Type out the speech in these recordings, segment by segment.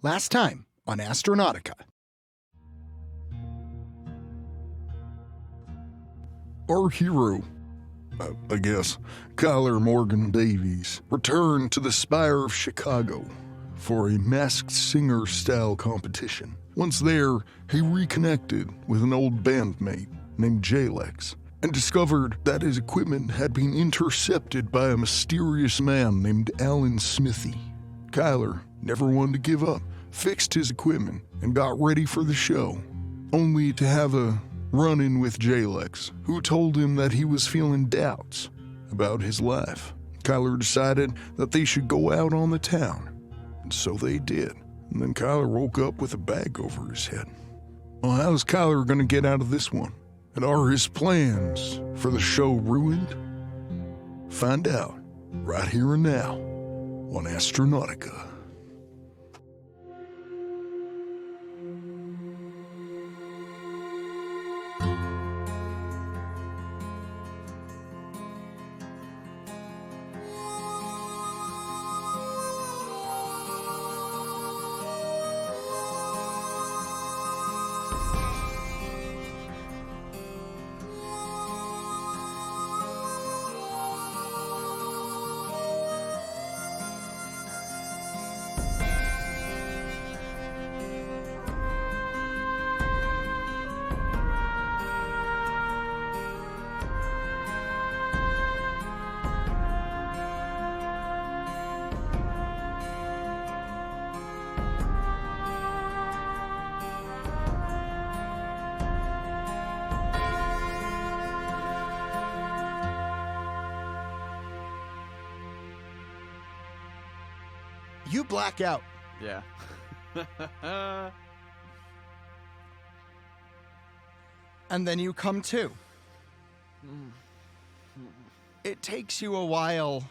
Last time on Astronautica. Our hero, I guess, Kyler Morgan Davies, returned to the Spire of Chicago for a masked singer-style competition. Once there, he reconnected with an old bandmate named Jalex and discovered that his equipment had been intercepted by a mysterious man named Alan Smithy. Kyler never wanted to give up, fixed his equipment, and got ready for the show, only to have a run-in with Jalex, who told him that he was feeling doubts about his life. Kyler decided that they should go out on the town, and so they did. And then Kyler woke up with a bag over his head. Well, how's Kyler gonna get out of this one? And are his plans for the show ruined? Find out right here and now on Astronautica. You black out. Yeah. And then you come to. It takes you a while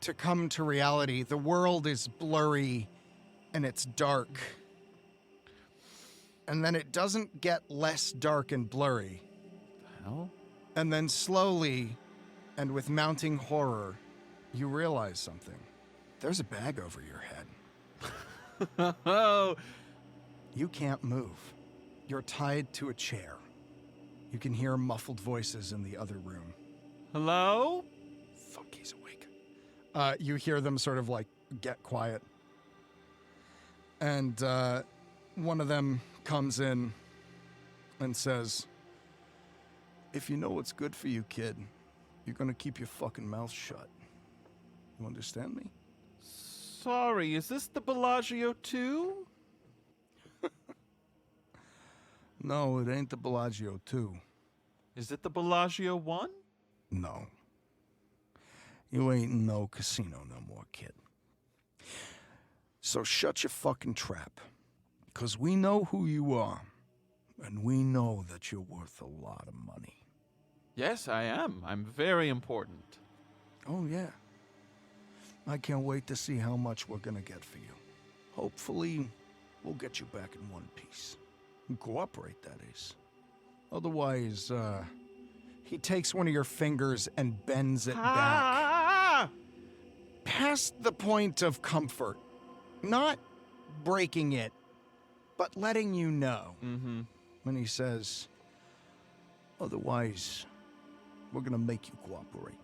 to come to reality. The world is blurry and it's dark. And then it doesn't get less dark and blurry. The hell? And then slowly, and with mounting horror, you realize something. There's a bag over your head. Oh. You can't move. You're tied to a chair. You can hear muffled voices in the other room. Hello? Fuck, he's awake. You hear them sort of like get quiet. And one of them comes in and says, "If you know what's good for you, kid, you're gonna keep your fucking mouth shut. You understand me?" Sorry, is this the Bellagio 2? No, it ain't the Bellagio 2. Is it the Bellagio 1? No. You ain't in no casino no more, kid. So shut your fucking trap. 'Cause we know who you are. And we know that you're worth a lot of money. Yes, I am. I'm very important. Oh, yeah. I can't wait to see how much we're gonna get for you. Hopefully, we'll get you back in one piece. Cooperate, that is. Otherwise, he takes one of your fingers and bends it back. Past the point of comfort. Not breaking it, but letting you know. Mm-hmm. When he says, otherwise, we're gonna make you cooperate.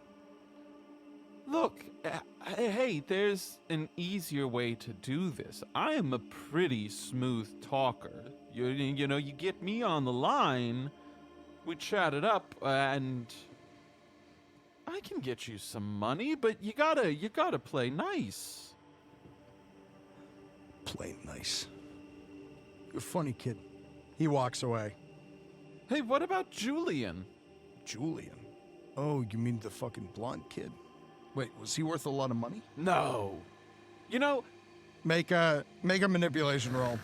Look, hey, there's an easier way to do this. I am a pretty smooth talker. You know, you get me on the line, we chat it up, and I can get you some money, but you gotta play nice. Play nice. You're a funny kid. He walks away. Hey, what about Julian? Julian? Oh, you mean the fucking blonde kid? Wait, was he worth a lot of money? No. You know... Make a manipulation roll.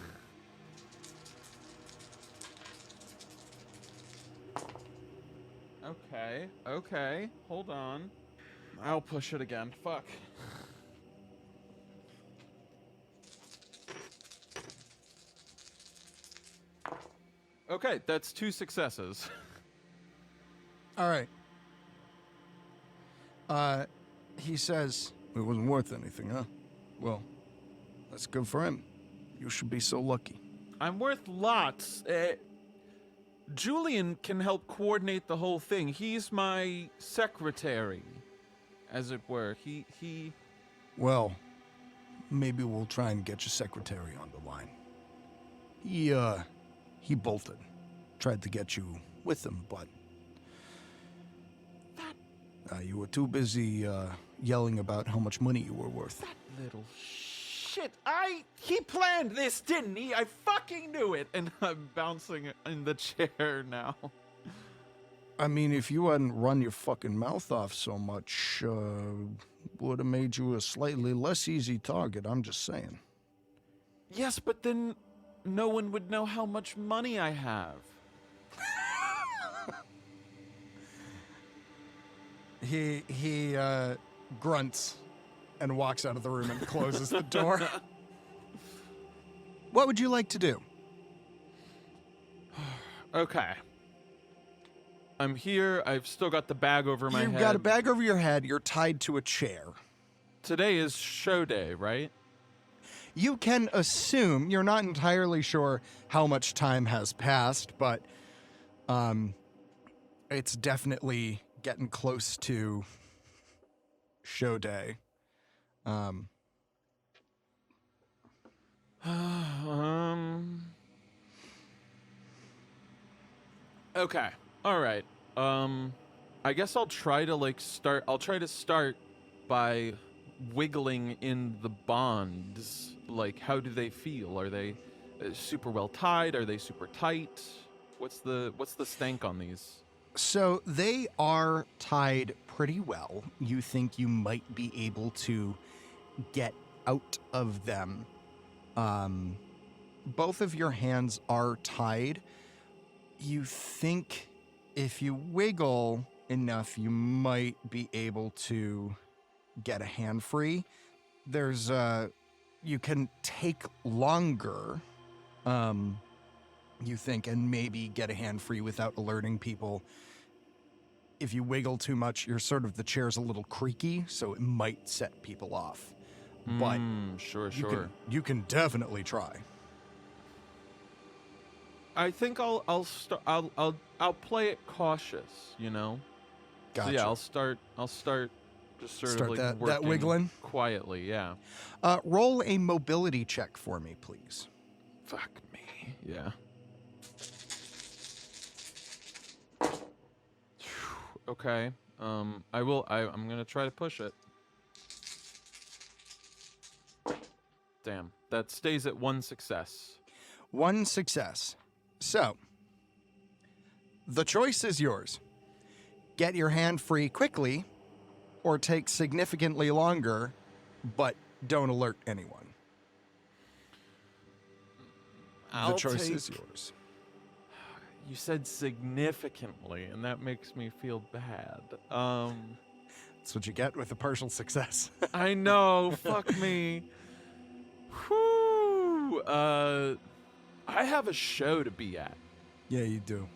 Okay. Hold on. I'll push it again. Fuck. Okay, that's 2 successes. All right. He says, it wasn't worth anything, huh? Well, That's good for him. You should be so lucky. I'm worth lots. Julian can help coordinate the whole thing. He's my secretary, as it were. He... Well, maybe we'll try and get your secretary on the line. He bolted. Tried to get you with him, but... you were too busy, yelling about how much money you were worth. That little shit. He planned this, didn't he? I fucking knew it. And I'm bouncing in the chair now. I mean, if you hadn't run your fucking mouth off so much, would have made you a slightly less easy target, I'm just saying. Yes, but then no one would know how much money I have. He grunts and walks out of the room and closes the door. What would you like to do? Okay. I'm here. I've still got the bag over my head. You've got a bag over your head. You're tied to a chair. Today is show day, right? You can assume, you're not entirely sure how much time has passed, but it's definitely getting close to show day. Okay. All right. I guess I'll try to start by wiggling in the bonds. Like, how do they feel? Are they super well tied? Are they super tight? What's the stank on these? So they are tied pretty well. You think you might be able to get out of them. Both of your hands are tied. You think if you wiggle enough, you might be able to get a hand free. There's you can take longer, you think, and maybe get a hand free without alerting people. If you wiggle too much, the chair's a little creaky, so it might set people off. But sure. You can definitely try. I think I'll play it cautious, you know. Gotcha. So yeah, I'll start just sort Start of like that working wiggling quietly, yeah. Roll a mobility check for me, please. Fuck me. Yeah. Okay. I'm gonna try to push it. Damn. That stays at 1 success. 1 success. So, the choice is yours. Get your hand free quickly, or take significantly longer, but don't alert anyone. The choice is yours. You said significantly, and that makes me feel bad. That's what you get with a partial success. I know. Fuck me. Whew. I have a show to be at. Yeah, you do.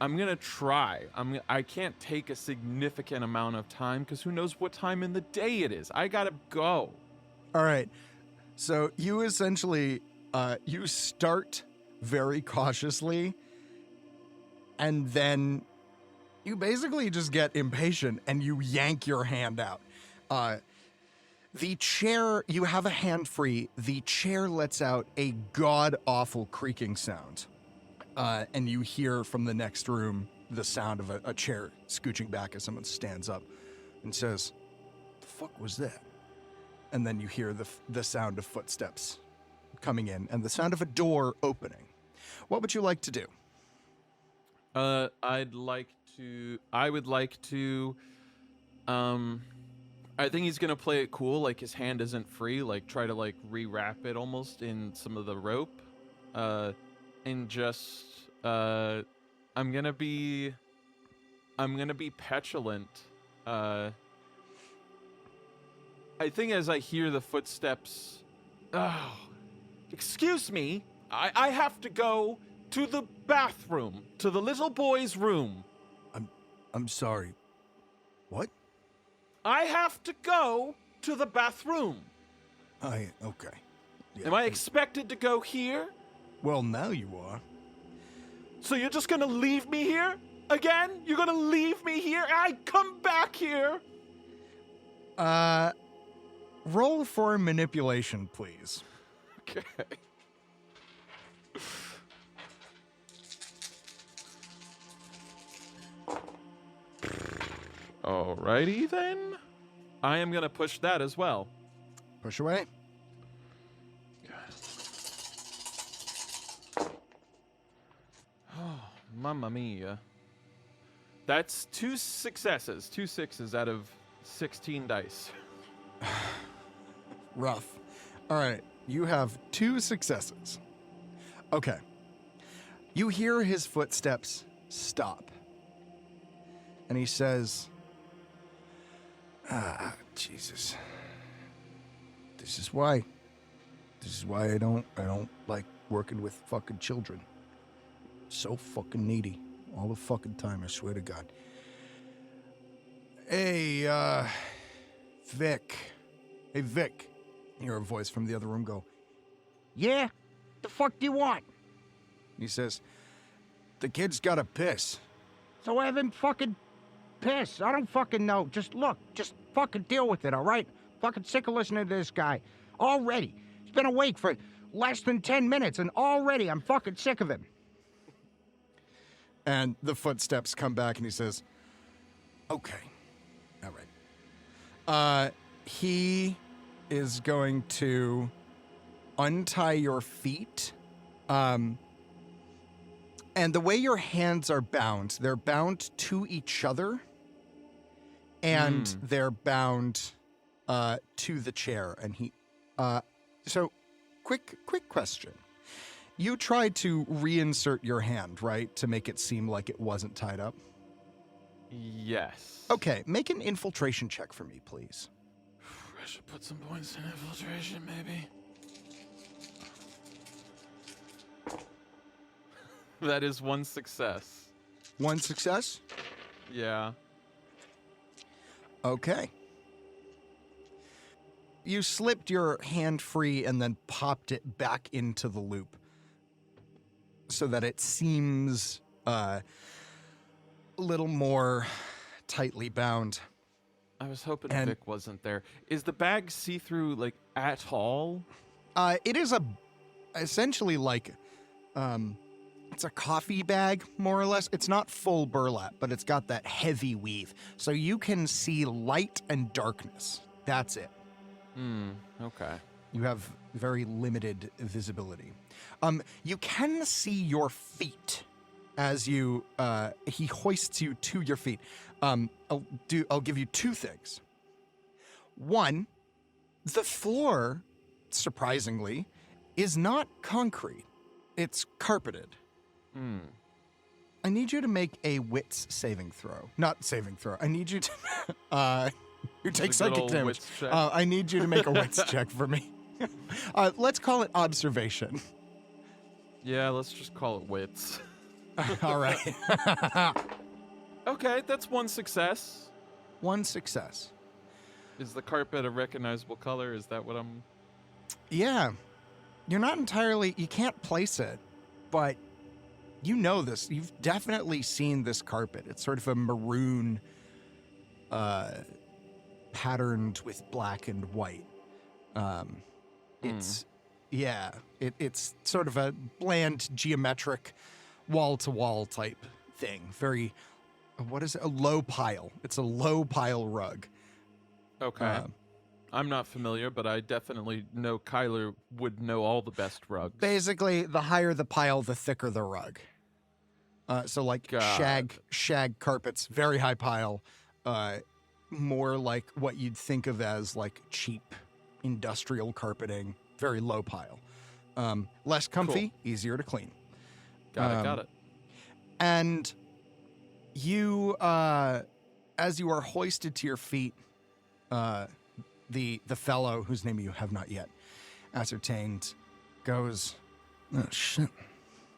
I'm gonna try. I can't take a significant amount of time because who knows what time in the day it is. I gotta go. All right. So you essentially, you start very cautiously, and then you basically just get impatient and you yank your hand out. The chair, you have a hand free. The chair lets out a god-awful creaking sound. And you hear from the next room the sound of a chair scooching back as someone stands up and says, "The fuck was that?" And then you hear the sound of footsteps coming in and the sound of a door opening. What would you like to do? I would like to, I think he's gonna play it cool, like his hand isn't free, like try to like rewrap it almost in some of the rope, and just, I'm gonna be petulant. I think as I hear the footsteps, excuse me, I have to go to the bathroom, to the little boy's room. I'm sorry. What? I have to go to the bathroom. Okay. Yeah. Am I expected to go here? Well, now you are. So you're just gonna leave me here? Again? You're gonna leave me here? I come back here! Roll for manipulation, please. Okay. Alrighty then. I am gonna push that as well. Push away. Oh, mamma mia. That's 2 successes. 2 6s out of 16 dice. Rough. All right, you have 2 successes. Okay. You hear his footsteps stop. And he says, Jesus. This is why I don't like working with fucking children. So fucking needy. All the fucking time, I swear to God. Hey, Vic. Hey, Vic. You hear a voice from the other room go, Yeah? The fuck do you want? he says, the kid's gotta piss. So have him fucking piss. I don't fucking know. Just look. Just fucking deal with it, all right? Fucking sick of listening to this guy. Already. He's been awake for less than 10 minutes, and already I'm fucking sick of him. And the footsteps come back and he says, okay. All right. He is going to untie your feet. And the way your hands are bound, they're bound to each other. And they're bound to the chair. And he, so quick question. You tried to reinsert your hand, right? To make it seem like it wasn't tied up. Yes. Okay, make an infiltration check for me, please. I should put some points in infiltration, maybe. That is 1 success. 1 success? Yeah. Okay. You slipped your hand free and then popped it back into the loop so that it seems a little more tightly bound. I was hoping And- Vic wasn't there. Is the bag see-through, like, at all? It is essentially like, it's a coffee bag, more or less. It's not full burlap, but it's got that heavy weave. So you can see light and darkness. That's it. Okay. You have very limited visibility. You can see your feet as you, he hoists you to your feet. I'll give you 2 things. One, the floor, surprisingly, is not concrete. It's carpeted. I need you to make a wits saving throw. Not saving throw. I need you to, you take Just a good psychic old damage. wits check. I need you to make a wits check for me. Let's call it observation. Yeah, let's just call it wits. All right. Okay, that's 1 success. 1 success. Is the carpet a recognizable color? Is that what I'm... Yeah. You're not entirely... You can't place it, but you know this. You've definitely seen this carpet. It's sort of a maroon patterned with black and white. It's... Yeah. It's sort of a bland, geometric, wall-to-wall type thing. Very... What is it? A low pile. It's a low pile rug. Okay. I'm not familiar, but I definitely know Kyler would know all the best rugs. Basically, the higher the pile, the thicker the rug. So like God. shag carpets, very high pile. More like what you'd think of as like cheap industrial carpeting, very low pile. Less comfy, easier to clean. Got it. And you, as you are hoisted to your feet, the fellow whose name you have not yet ascertained goes, oh shit,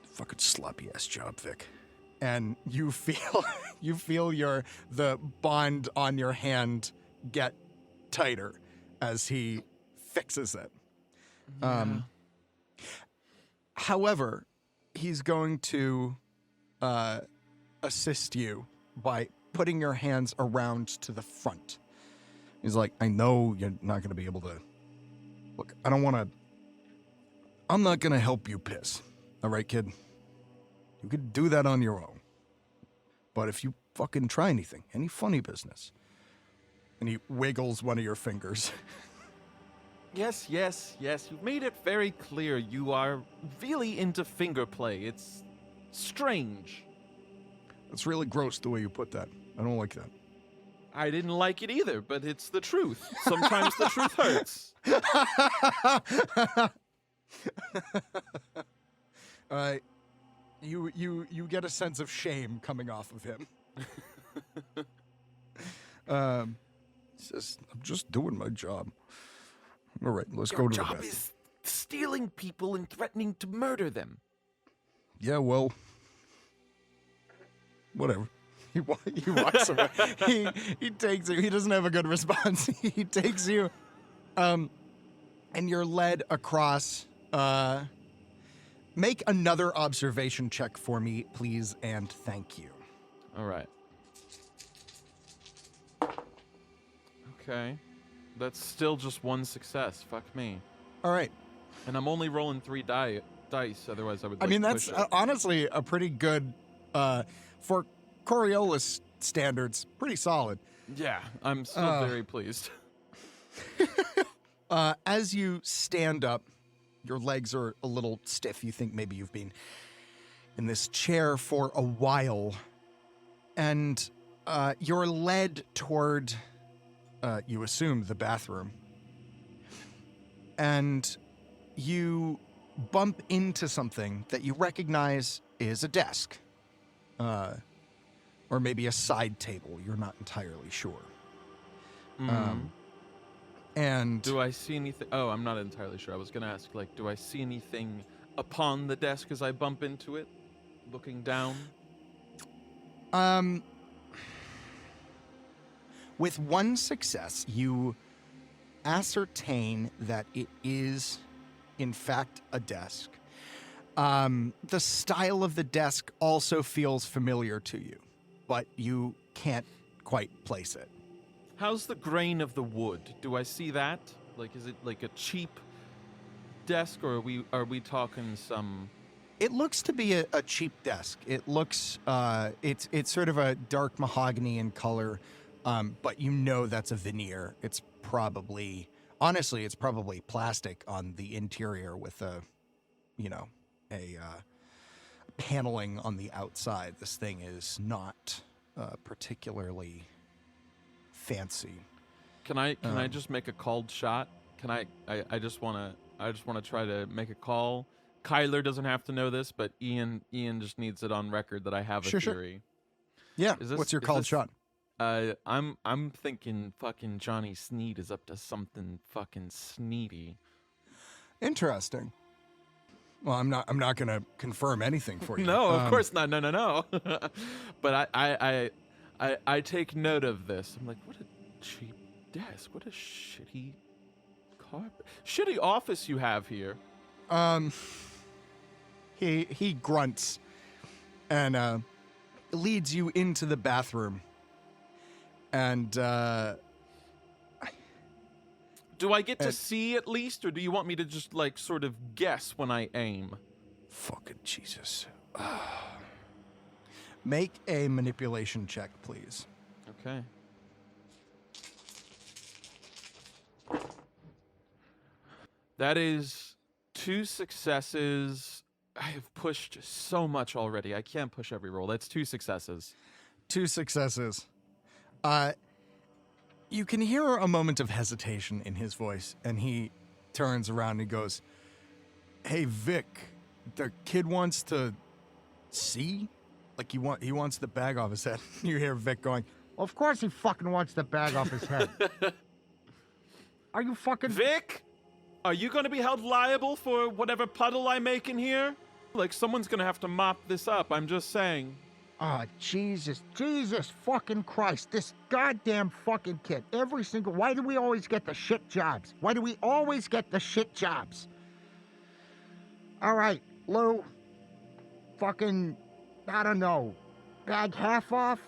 fucking sloppy ass job, Vic. And you feel the bond on your hand get tighter as he fixes it. Yeah. However, he's going to assist you by putting your hands around to the front. He's like, I know you're not going to be able to... Look, I'm not going to help you piss. All right, kid? You could do that on your own. But if you fucking try anything, any funny business... And he wiggles one of your fingers. Yes. You've made it very clear you are really into finger play. It's strange. It's really gross the way you put that. I don't like that. I didn't like it either, but it's the truth. Sometimes the truth hurts. You get a sense of shame coming off of him. He says, I'm just doing my job. All right, let's go to the Your job bathroom. is stealing people and threatening to murder them. Yeah, well, whatever. He walks away. He takes you. He doesn't have a good response. He takes you, and you're led across. Make another observation check for me, please, and thank you. All right. Okay. That's still just one success. Fuck me. All right. And I'm only rolling 3 dice, otherwise I would. I mean, push that's it. honestly a pretty good, for Coriolis standards, pretty solid. Yeah, I'm still very pleased. As you stand up, your legs are a little stiff. You think maybe you've been in this chair for a while, and you're led toward, you assume, the bathroom. And you bump into something that you recognize is a desk. Or maybe a side table. You're not entirely sure. And Do I see anything? Oh, I'm not entirely sure. I was going to ask, like, do I see anything upon the desk as I bump into it? Looking down? With one success, you ascertain that it is, in fact, a desk. The style of the desk also feels familiar to you, but you can't quite place it. How's the grain of the wood? Do I see that? Like, is it like a cheap desk, or are we talking some? It looks to be a cheap desk. It looks, it's sort of a dark mahogany in color, but you know that's a veneer. It's probably, honestly, it's probably plastic on the interior with a paneling on the outside. This thing is not particularly fancy. Can I just make a called shot? Can I just want to try to make a call. Kyler doesn't have to know this, but Ian just needs it on record that I have a theory. Yeah. What's your called shot? I'm thinking fucking Johnny Sneed is up to something fucking sneedy. Interesting. Well, I'm not going to confirm anything for you. No, of course not. No. But I take note of this. I'm like, what a cheap desk. What a shitty carpet. Shitty office you have here. He grunts and leads you into the bathroom. And do I get to see at least, or do you want me to just like sort of guess when I aim? Fucking Jesus. Make a manipulation check, please. Okay. That is 2 successes. I have pushed so much already. I can't push every roll. That's 2 successes. 2 successes. You can hear a moment of hesitation in his voice, and he turns around and goes, "Hey, Vic, the kid wants to see? Like he wants the bag off his head." You hear Vic going, Of course he fucking wants the bag off his head. Are you fucking... Vic, are you going to be held liable for whatever puddle I make in here? Like, someone's going to have to mop this up. I'm just saying. Oh, Jesus fucking Christ. This goddamn fucking kid. Why do we always get the shit jobs? Why do we always get the shit jobs? All right, Lou. Fucking, I don't know. Bag half off?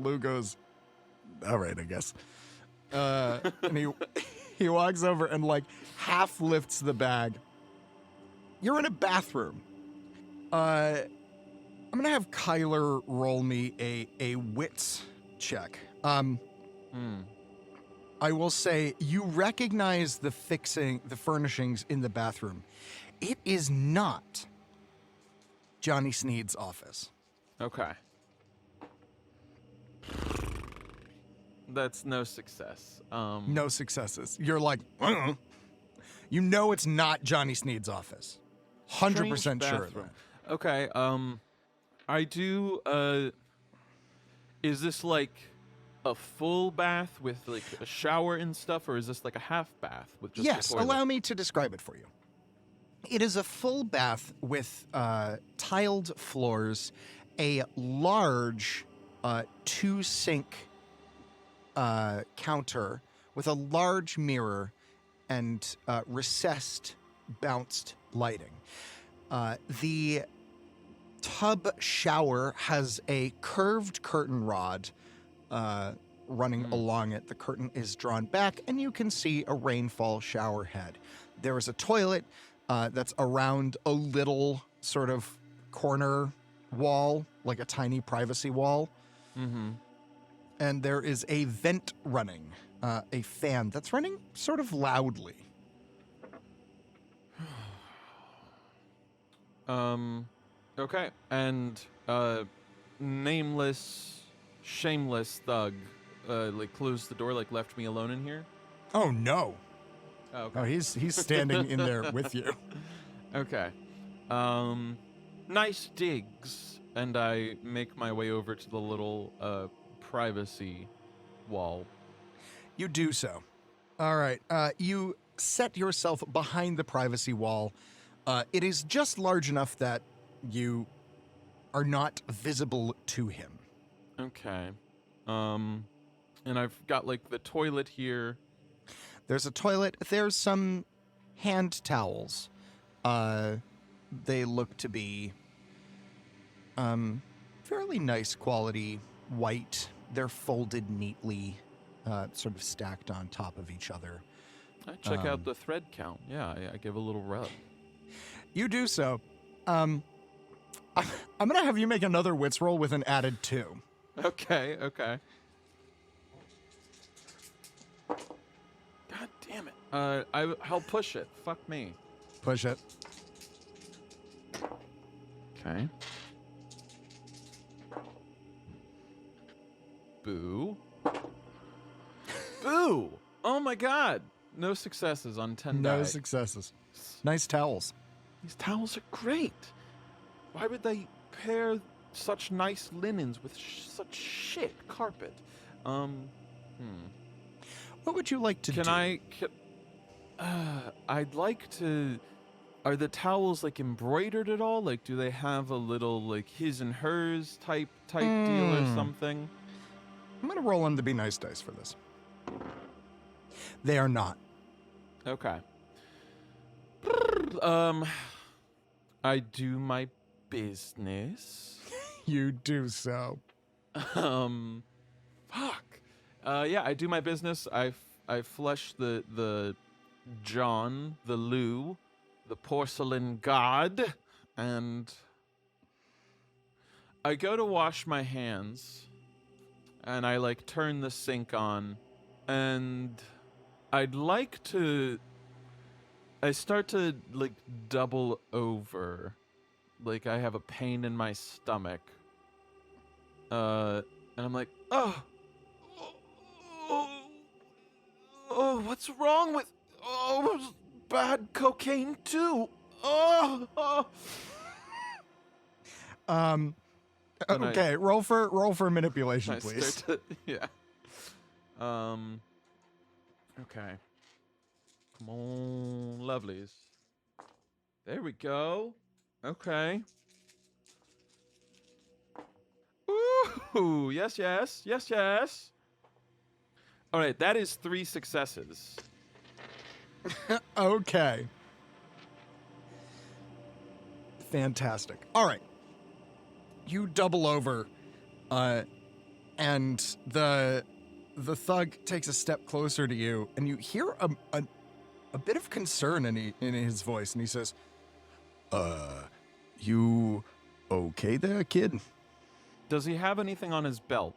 Lou goes, all right, I guess. And he walks over and like half lifts the bag. You're in a bathroom. I'm gonna have Kyler roll me a wits check. I will say you recognize the furnishings in the bathroom. It is not Johnny Sneed's office. Okay. That's no success. No successes. You're like, you know it's not Johnny Sneed's office. 100% Strange sure of bathroom. that. Okay, I do, is this like a full bath with like a shower and stuff, or is this like a half bath with just Yes, a toilet? allow me to describe it for you. It is a full bath with tiled floors, a large two-sink counter with a large mirror and recessed, bounced lighting. The tub shower has a curved curtain rod running along it. The curtain is drawn back, and you can see a rainfall shower head. There is a toilet that's around a little sort of corner wall, like a tiny privacy wall. Mm-hmm. And there is a vent running, a fan that's running sort of loudly. Okay, and nameless, shameless thug, like closed the door, like left me alone in here. Oh no! Oh, okay. Oh, he's standing in there with you. Okay. Nice digs, and I make my way over to the little privacy wall. You do so. All right. You set yourself behind the privacy wall. It is just large enough that you are not visible to him. Okay. And I've got like the toilet here. There's a toilet. There's some hand towels. They look to be fairly nice quality, white. They're folded neatly, sort of stacked on top of each other. I check out the thread count. Yeah, I give a little rub. You do so. I'm going to have you make another wits roll with an added 2. Okay. God damn it. I'll push it. Fuck me. Push it. Okay. Boo. Boo! Oh my god! No successes on 10 No die. successes. Nice towels. These towels are great. Why would they pair such nice linens with such shit carpet? What would you like to do? I'd like to. Are the towels like embroidered at all? Like, do they have a little like his and hers type deal or something? I'm going to roll on the Be Nice dice for this. They are not. Okay. I do my business. You do so. Fuck. Yeah, I do my business. I flush the John, the Lou, the porcelain god, and I go to wash my hands, and I like turn the sink on, and I'd like to. I start to like double over, like I have a pain in my stomach, and I'm like, oh, what's wrong with? Oh, bad cocaine too. Okay, roll for manipulation, please. Yeah. Okay. Come on, lovelies. There we go. Okay. Ooh, yes. All right, that is 3 successes. Okay. Fantastic. All right. You double over, and the thug takes a step closer to you, and you hear a bit of concern in his voice, and he says, You okay there, kid? Does he have anything on his belt?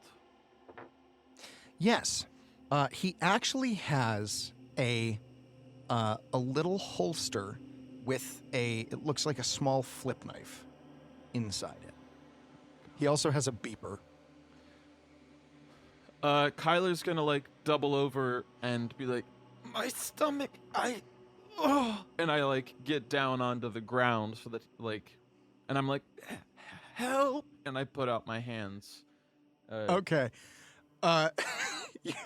yes. He actually has a little holster with it looks like a small flip knife inside it. He also has a beeper. Kyler's gonna like double over and be like, my stomach, and I like get down onto the ground so that like, and I'm like, help, and I put out my hands. Okay.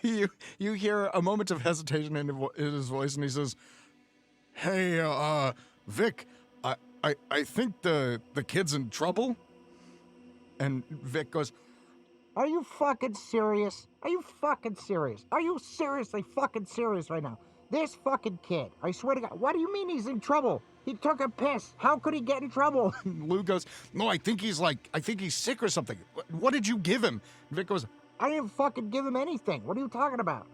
You hear a moment of hesitation in his voice, and he says, "Hey, Vic, I think the kid's in trouble." And Vic goes, Are you fucking serious? Are you fucking serious? Are you seriously fucking serious right now? This fucking kid, I swear to God, what do you mean he's in trouble? He took a piss. How could he get in trouble? Lou goes, "No, I think he's sick or something. What did you give him?" And Vic goes, I didn't fucking give him anything. What are you talking about?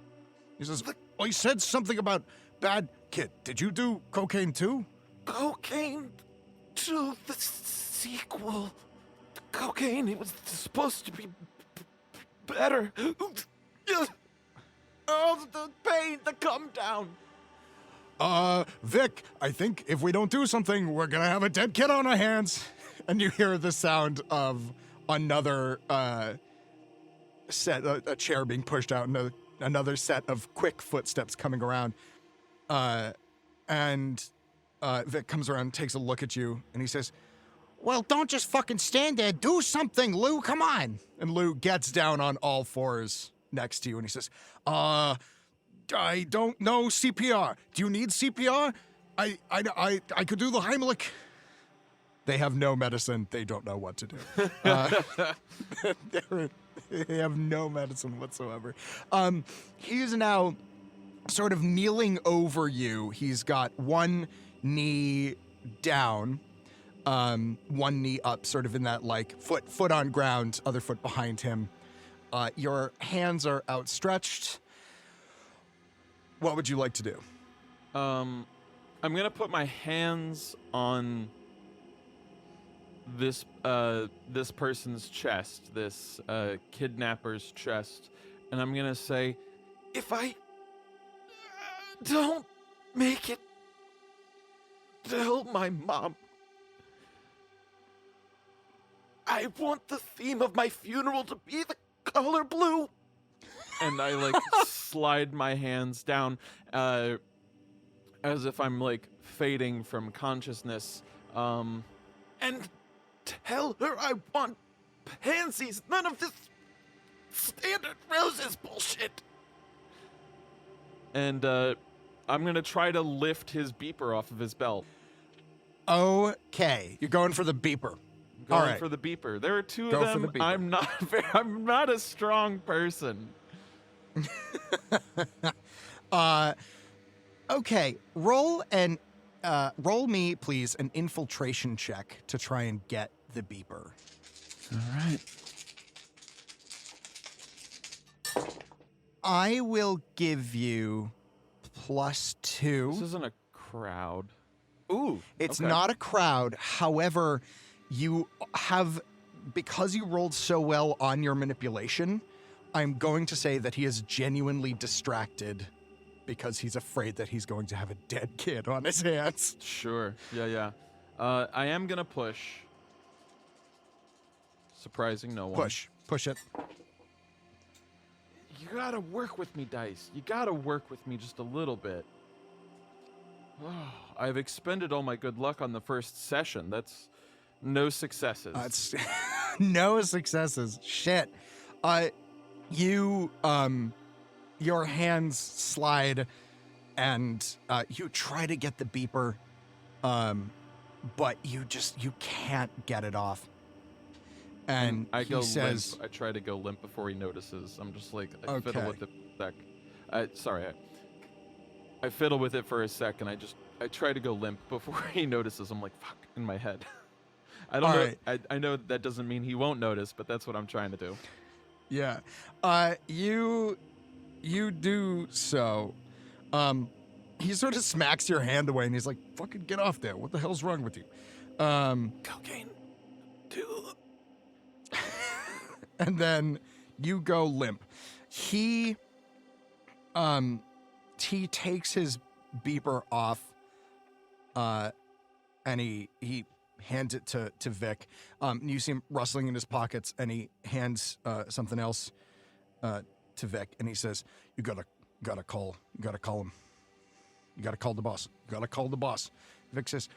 he says, "Well, he said something about bad kid. Did you do cocaine too?" Cocaine to the sequel. Cocaine, it was supposed to be better. Oh, the pain, the come down. Vic, I think if we don't do something, we're gonna have a dead kid on our hands." And you hear the sound of another set, a chair being pushed out, and another set of quick footsteps coming around. And Vic comes around, takes a look at you, and he says, Well, don't just fucking stand there. Do something, Lou. Come on. and Lou gets down on all fours next to you, and he says, I don't know CPR. Do you need CPR? I could do the Heimlich. They have no medicine. They don't know what to do. They have no medicine whatsoever. He is now sort of kneeling over you. He's got one knee down, one knee up, sort of in that like foot on ground, other foot behind him. Your hands are outstretched. What would you like to do? I'm gonna put my hands on this person's chest, this kidnapper's chest, and I'm gonna say, if I don't make it, tell my mom. I want the theme of my funeral to be the color blue. And I like slide my hands down as if I'm like fading from consciousness, and tell her I want pansies, none of this standard roses bullshit. And I'm gonna try to lift his beeper off of his belt. Okay, you're going for the beeper. Going All right. for the beeper. There are two Go of for them. the beeper. I'm not a strong person. Okay, roll me, please, an infiltration check to try and get the beeper. All right. I will give you +2. This isn't a crowd. Ooh. It's okay. not a crowd. However, you have, because you rolled so well on your manipulation, I'm going to say that he is genuinely distracted because he's afraid that he's going to have a dead kid on his hands. Sure. Yeah. I am gonna push. Surprising no one. Push it. You gotta work with me, Dice. You gotta work with me just a little bit. I've expended all my good luck on the first session. That's no successes. It's no successes. Shit. Your hands slide, and you try to get the beeper, but you can't get it off. And I he go says, limp. I try to go limp before he notices. I'm just like, I Okay. fiddle with it back. I fiddle with it for a second. I try to go limp before he notices. I'm like, fuck, in my head. I don't All know. right. I know that doesn't mean he won't notice, but that's what I'm trying to do. Yeah. You do so. He sort of smacks your hand away and he's like, fucking get off there. What the hell's wrong with you? Cocaine. And then you go limp. He takes his beeper off, and he hands it to Vic. You see him rustling in his pockets, and he hands something else to Vic, and he says, "You gotta call him. You gotta call the boss. You gotta call the boss." Vic says,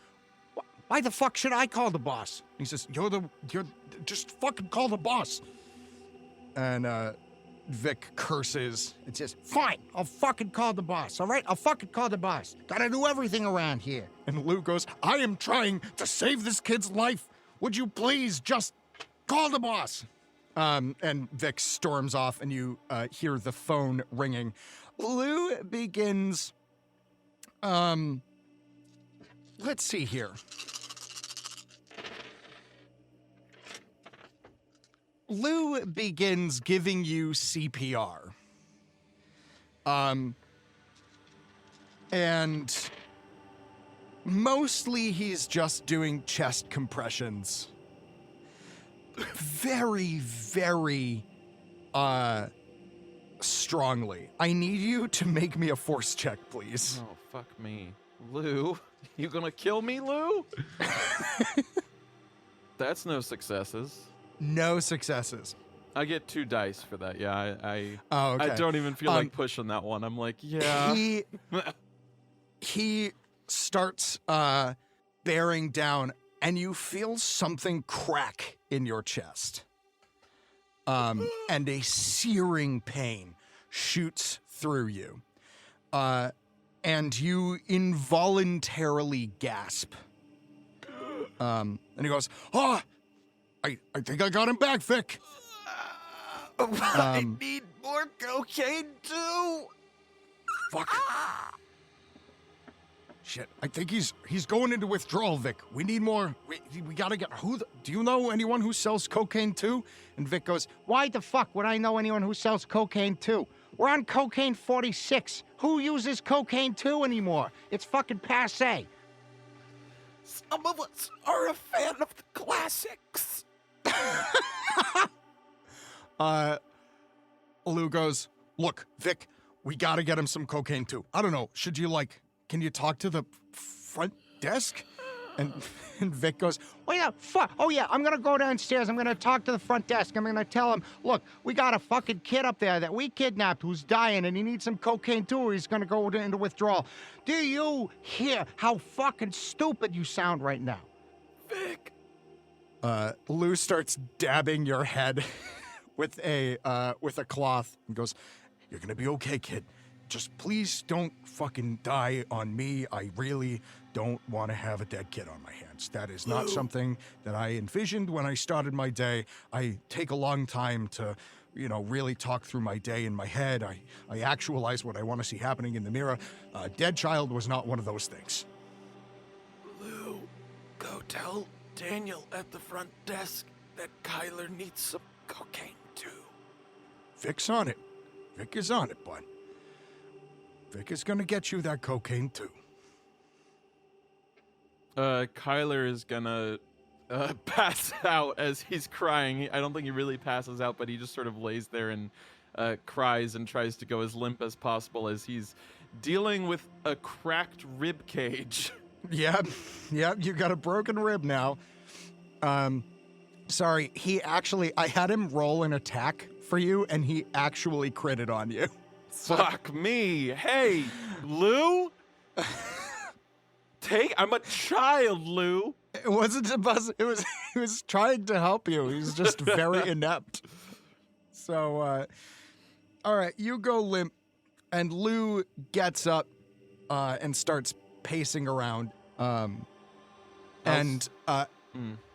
"Why the fuck should I call the boss?" He says, "You're just fucking call the boss." And Vic curses and says, "Fine, I'll fucking call the boss, all right? I'll fucking call the boss. Gotta do everything around here." And Lou goes, "I am trying to save this kid's life. Would you please just call the boss?" And Vic storms off, and you hear the phone ringing. Lou begins, let's see here. Lou begins giving you CPR. And mostly he's just doing chest compressions. Very, very, strongly. I need you to make me a force check, please. Oh, fuck me. Lou? You gonna kill me, Lou? That's no successes. No successes. I get 2 dice for that. Yeah, Oh, okay. I don't even feel like pushing that one. I'm like, yeah. He starts bearing down, and you feel something crack in your chest. And a searing pain shoots through you. And you involuntarily gasp. And he goes, "Oh, I think I got him back, Vic." I need more cocaine too. Fuck. Shit, I think he's going into withdrawal, Vic. We need more. We gotta get do you know anyone who sells cocaine too? And Vic goes, Why the fuck would I know anyone who sells cocaine too? We're on cocaine 46. Who uses cocaine 2 anymore? It's fucking passé. Some of us are a fan of the classics. Lou goes, "Look, Vic, we gotta get him some cocaine too. I don't know, can you talk to the front desk?" And Vic goes, Oh yeah, fuck. Oh yeah, I'm gonna go downstairs. I'm gonna talk to the front desk. I'm gonna tell him, look, we got a fucking kid up there that we kidnapped who's dying and he needs some cocaine too or he's gonna go into withdrawal. Do you hear how fucking stupid you sound right now? Vic. Lou starts dabbing your head with a cloth and goes, "You're gonna be okay, kid. Just please don't fucking die on me. I really don't want to have a dead kid on my hands. That is not something that I envisioned when I started my day. I take a long time to, really talk through my day in my head. I actualize what I want to see happening in the mirror. A dead child was not one of those things." Lou, go tell Daniel at the front desk that Kyler needs some cocaine too. Vic's on it. Vic is on it, bud. Vic is gonna get you that cocaine too. Kyler is gonna pass out as he's crying. I don't think he really passes out, but he just sort of lays there and cries and tries to go as limp as possible as he's dealing with a cracked rib cage. Yep, you got a broken rib now. Sorry, I had him roll an attack for you, and he actually critted on you. Fuck me. Hey, Lou? I'm a child, Lou. It wasn't a buzz. He was trying to help you. He was just very inept. So, all right, you go limp, and Lou gets up and starts pacing around.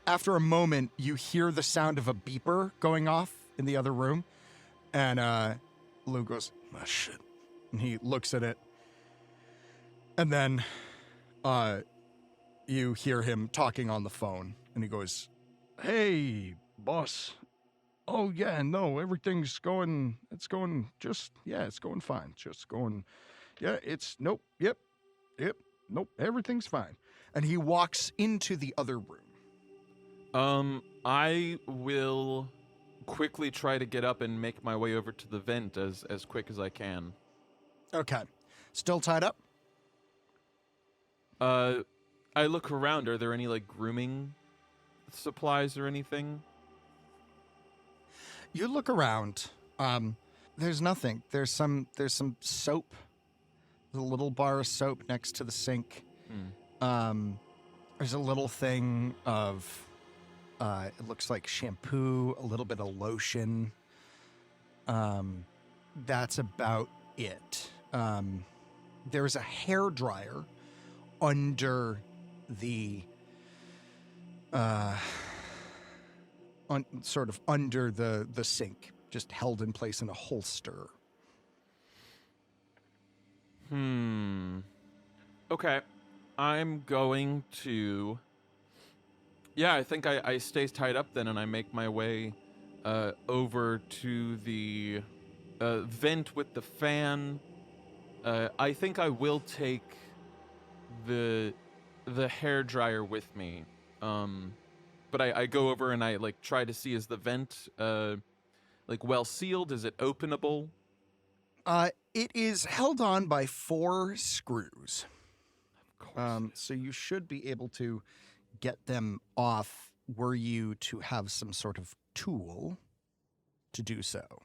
After a moment, you hear the sound of a beeper going off in the other room, and Lou goes, "Oh shit," and he looks at it, and then you hear him talking on the phone, and he goes, Hey, boss. Oh, yeah, no, everything's going, it's going fine. Just going, yeah, nope, yep, nope, everything's fine. And he walks into the other room. I will quickly try to get up and make my way over to the vent as quick as I can. Okay. Still tied up? I look around. Are there any, like, grooming supplies or anything? You look around. There's nothing. There's some soap. There's a little bar of soap next to the sink. There's a little thing of it looks like shampoo, a little bit of lotion. That's about it. There's a hair dryer under the sort of under the sink, just held in place in a holster. Okay. I'm going to... Yeah, I think I stay tied up then, and I make my way over to the vent with the fan. I think I will take the hair dryer with me. But I go over and I, like, try to see, is the vent like, well sealed? Is it openable? It is held on by 4 screws. Of course. So you should be able to get them off were you to have some sort of tool to do so.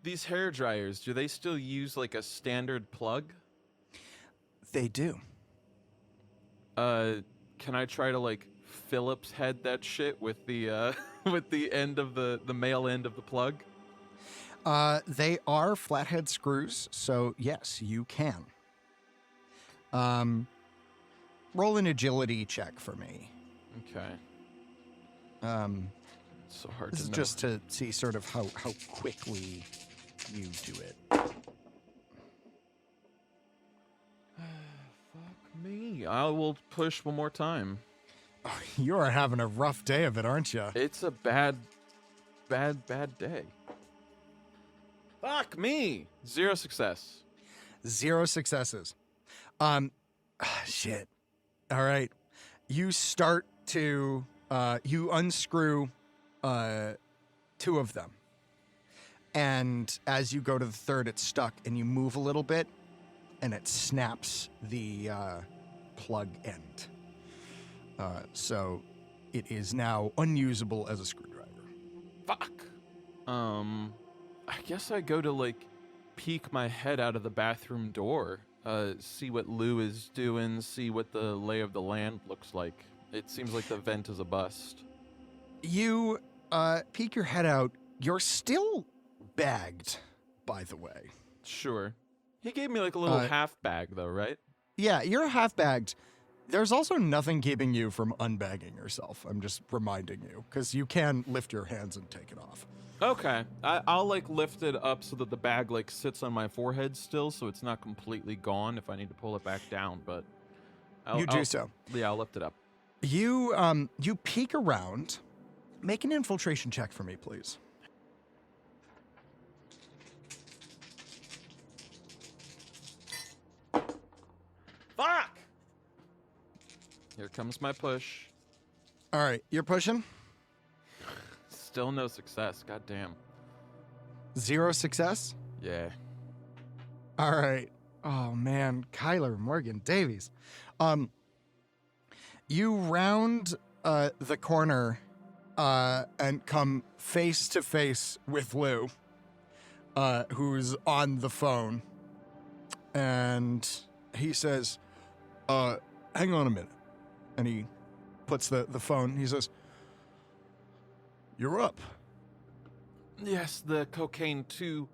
These hair dryers, do they still use, like, a standard plug? They do. Can I try to, like, Phillips head that shit with the with the end of the male end of the plug? They are flathead screws, so yes, you can. Roll an agility check for me. Okay. It's so hard This to is know. just to see sort of how quickly you do it. Fuck me. I will push one more time. Oh, you are having a rough day of it, aren't you? It's a bad day. Fuck me. 0 success. 0 successes. Shit. All right. You start to, you unscrew 2 of them. And as you go to the third, it's stuck, and you move a little bit, and it snaps the plug end. So it is now unusable as a screwdriver. Fuck. I guess I go to, like, peek my head out of the bathroom door, see what Lou is doing, see what the lay of the land looks like. It seems like the vent is a bust. You peek your head out. You're still bagged, by the way. Sure. He gave me, like, a little half bag, though, right? Yeah, you're half bagged. There's also nothing keeping you from unbagging yourself. I'm just reminding you, because you can lift your hands and take it off. Okay. I'll, like, lift it up so that the bag, like, sits on my forehead still, so it's not completely gone if I need to pull it back down, but... You do so. Yeah, I'll lift it up. You peek around. Make an infiltration check for me, please. Fuck! Here comes my push. All right, you're pushing. Still no success. God damn. 0 success. Yeah. All right. Oh man, Kyler Morgan Davies. You round the corner and come face to face with Lou, who's on the phone, and he says, "Hang on a minute," and he puts the phone. He says, "You're up." Yes, the cocaine too.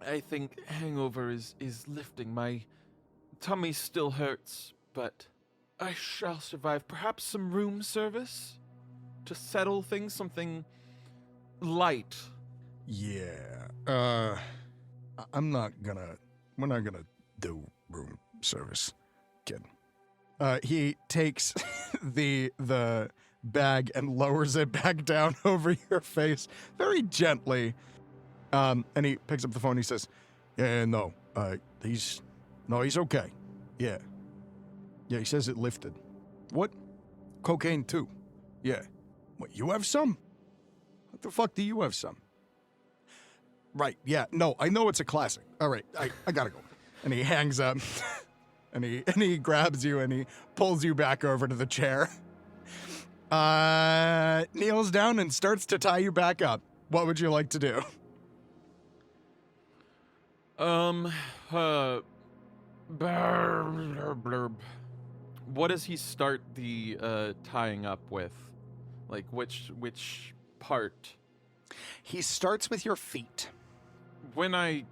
I think hangover is lifting. My tummy still hurts, but I shall survive. Perhaps some room service to settle things, something light. Yeah. We're not gonna do room service, kid. He takes the bag and lowers it back down over your face very gently. And he picks up the phone. He says, "Yeah, no, he's okay. Yeah, he says it lifted. What? Cocaine too? Yeah. What? You have some? What the fuck do you have some? Right. Yeah. No, I know it's a classic. All right, I gotta go." And he hangs up, and he grabs you and he pulls you back over to the chair. Kneels down and starts to tie you back up. What would you like to do? Blurb, blurb. What does he start the tying up with? Like which part? He starts with your feet. When I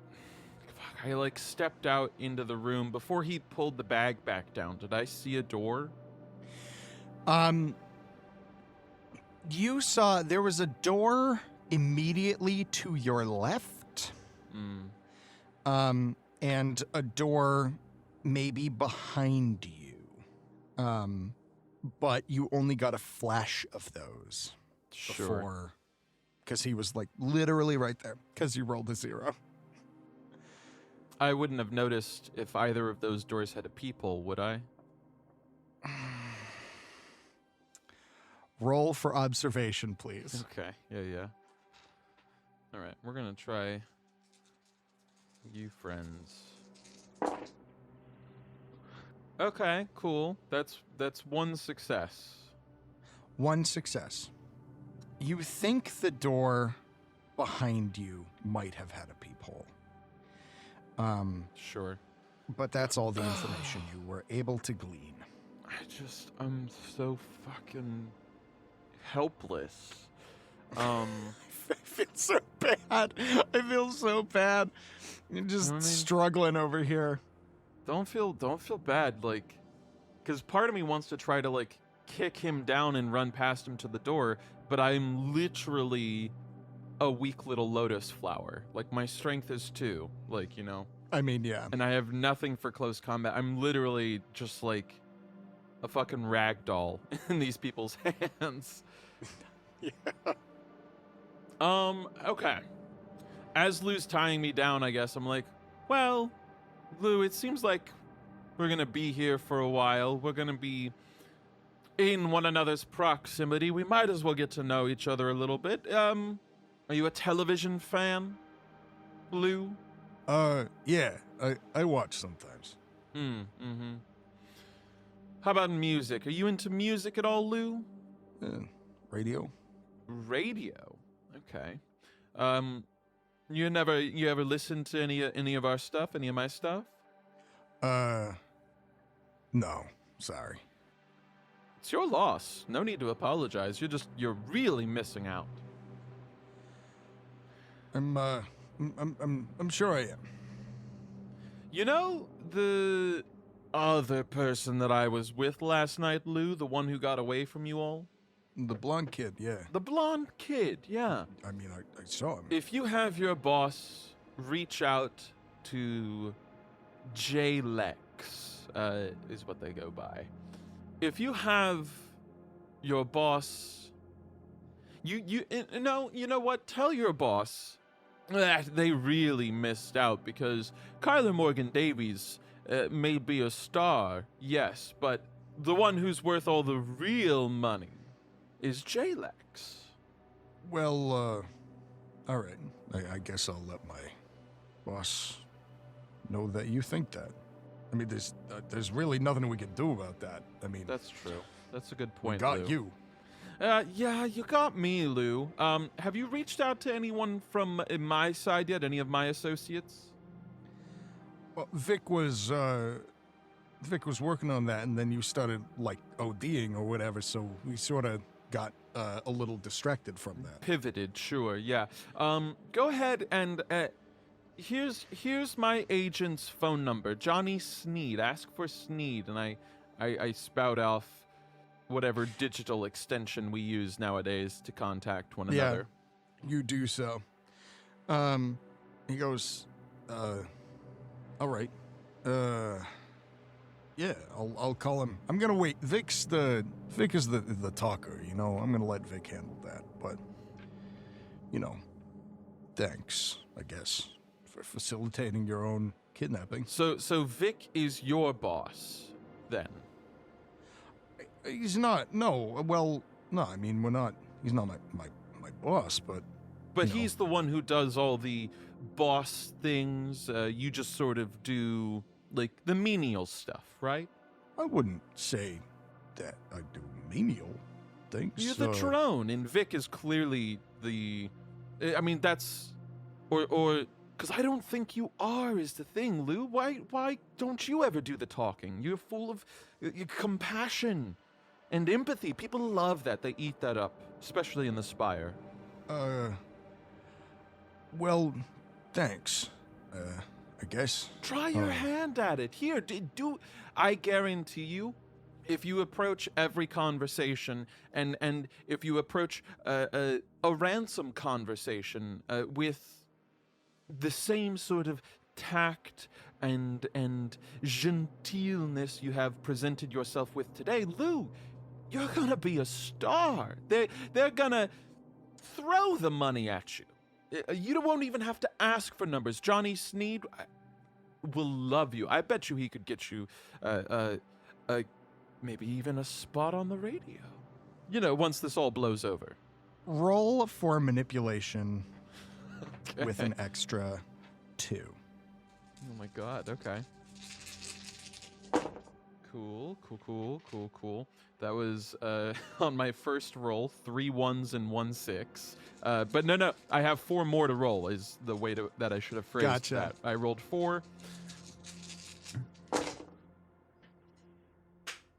like stepped out into the room before he pulled the bag back down, did I see a door? You saw there was a door immediately to your left. And a door maybe behind you. But you only got a flash of those before, because he was like literally right there, because you rolled a 0. I wouldn't have noticed if either of those doors had a peephole, would I? Roll for observation, please. Okay, yeah. All right, we're gonna try you friends. Okay, cool. That's one success. One success. You think the door behind you might have had a peephole. Sure. But that's all the information you were able to glean. I'm so fucking helpless. I feel so bad. I feel so bad. You're just struggling over here. Don't feel bad, like, because part of me wants to try to like kick him down and run past him to the door, but I'm literally a weak little lotus flower. Like, my strength is 2, like, you know. I mean, yeah. And I have nothing for close combat. I'm literally just like a fucking rag doll in these people's hands. Yeah. Okay. As Lou's tying me down, I guess I'm like, well, Lou, it seems like we're gonna be here for a while. We're gonna be in one another's proximity. We might as well get to know each other a little bit. Are you a television fan, Lou? Yeah, I watch sometimes. Mm-hmm. How about music? Are you into music at all, Lou? Radio? Radio. Okay. You ever listen to any of our stuff, any of my stuff? No, sorry. It's your loss. No need to apologize. You're really missing out. I'm sure I am. You know, the other person that I was with last night, Lou, the one who got away from you all? The blonde kid, yeah. The blonde kid, yeah. I mean, I saw him. If you have your boss reach out to J-Lex, is what they go by. If you have your boss, you know what? Tell your boss that they really missed out, because Kyler Morgan Davies may be a star, yes, but the one who's worth all the real money is J-Lex. Well, all right. I guess I'll let my boss know that you think that. I mean, there's really nothing we can do about that. I mean, That's true. That's a good point, we got Lou. you. Yeah, you got me, Lou. Have you reached out to anyone from my side yet? Any of my associates? Well, Vic was working on that, and then you started like ODing or whatever. So we sort of got a little distracted from that. Pivoted, sure, yeah. Go ahead and here's my agent's phone number, Johnny Sneed. Ask for Sneed, and I spout off whatever digital extension we use nowadays to contact one another. You do so. He goes, all right. Yeah, I'll call him. I'm gonna wait. Vic is the talker, you know. I'm gonna let Vic handle that. But, you know, thanks, I guess, for facilitating your own kidnapping. So Vic is your boss, then? He's not. No. Well, no. I mean, we're not. He's not my boss, but. But you know. he's the one who does all the boss things. You just sort of do, like, the menial stuff, right? I wouldn't say that I do menial things. You're the drone, and Vic is clearly the... I mean, that's... Or... Because I don't think you are, is the thing, Lou. Why don't you ever do the talking? You're full of compassion and empathy. People love that. They eat that up, especially in the Spire. Well, thanks. I guess. Try your hand at it. Here, do. I guarantee you, if you approach every conversation and if you approach a ransom conversation with the same sort of tact and genteelness you have presented yourself with today, Lou, you're gonna be a star. They're gonna throw the money at you. You won't even have to ask for numbers. Johnny Sneed will love you. I bet you he could get you maybe even a spot on the radio. You know, once this all blows over. Roll for manipulation Okay. with an extra 2. Oh my god, okay. Cool. That was, on my first roll, 3 1s and 1 6. But no, I have 4 more to roll, is the way that I should have phrased Gotcha. that. I rolled 4.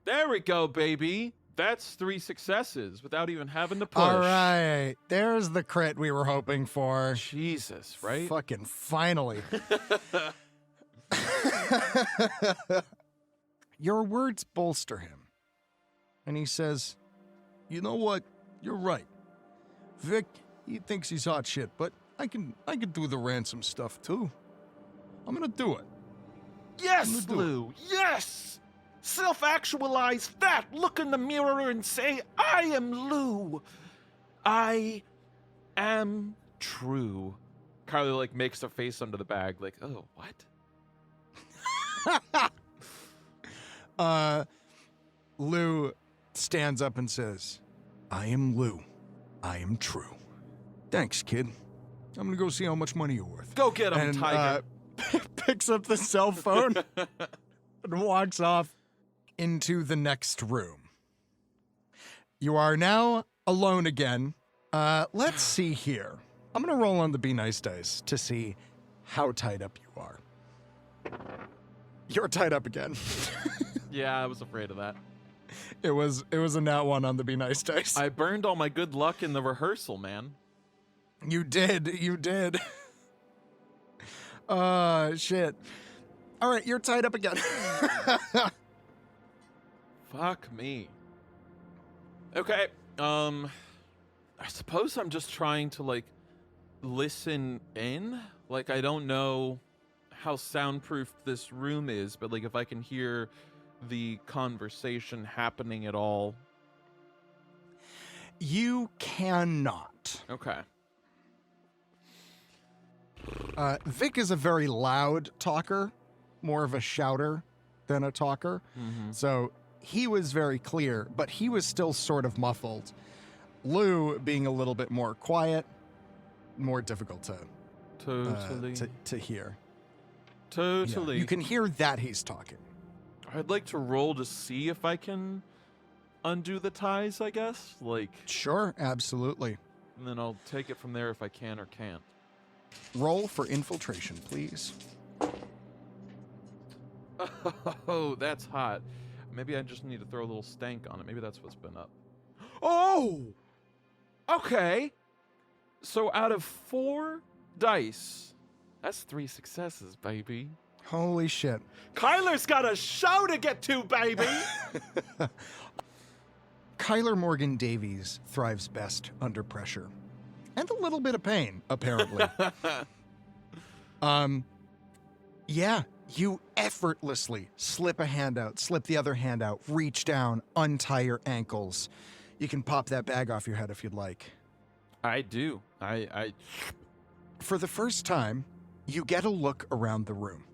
There we go, baby. That's 3 successes without even having to push. All right. There's the crit we were hoping for. Jesus, right? Fucking finally. Your words bolster him. And he says, you know what? You're right. Vic, he thinks he's hot shit, but I can do the ransom stuff too. I'm gonna do it. Yes, Lou. Yes! Self-actualize that. Look in the mirror and say, I am Lou. I am true. Carly, like, makes a face under the bag, like, oh, what? Lou stands up and says, I am Lou. I am true. Thanks, kid. I'm gonna go see how much money you're worth. Go get him, And, Tiger. picks up the cell phone and walks off into the next room. You are now alone again. Let's see here. I'm gonna roll on the Be Nice dice to see how tied up you are. You're tied up again. Yeah, I was afraid of that. It was a nat 1 on the Be Nice dice. I burned all my good luck in the rehearsal, man. You did. Shit. All right, you're tied up again. Fuck me. Okay, I suppose I'm just trying to, like, listen in. Like, I don't know how soundproof this room is, but, like, if I can hear the conversation happening at all. You cannot. Okay. Vic is a very loud talker, more of a shouter than a talker. Mm-hmm. So he was very clear, but he was still sort of muffled. Lou, being a little bit more quiet, more difficult to hear. Totally. Yeah. You can hear that he's talking. I'd like to roll to see if I can undo the ties, I guess. Like, Sure, absolutely. and then I'll take it from there if I can or can't. Roll for infiltration, please. Oh, that's hot. Maybe I just need to throw a little stank on it. Maybe that's what's been up. Oh! Okay. So out of 4 dice, that's 3 successes, baby. Holy shit. Kyler's got a show to get to, baby! Kyler Morgan Davies thrives best under pressure. And a little bit of pain, apparently. Yeah, You effortlessly slip a hand out, slip the other hand out, reach down, untie your ankles. You can pop that bag off your head if you'd like. I do. I For the first time, you get a look around the room,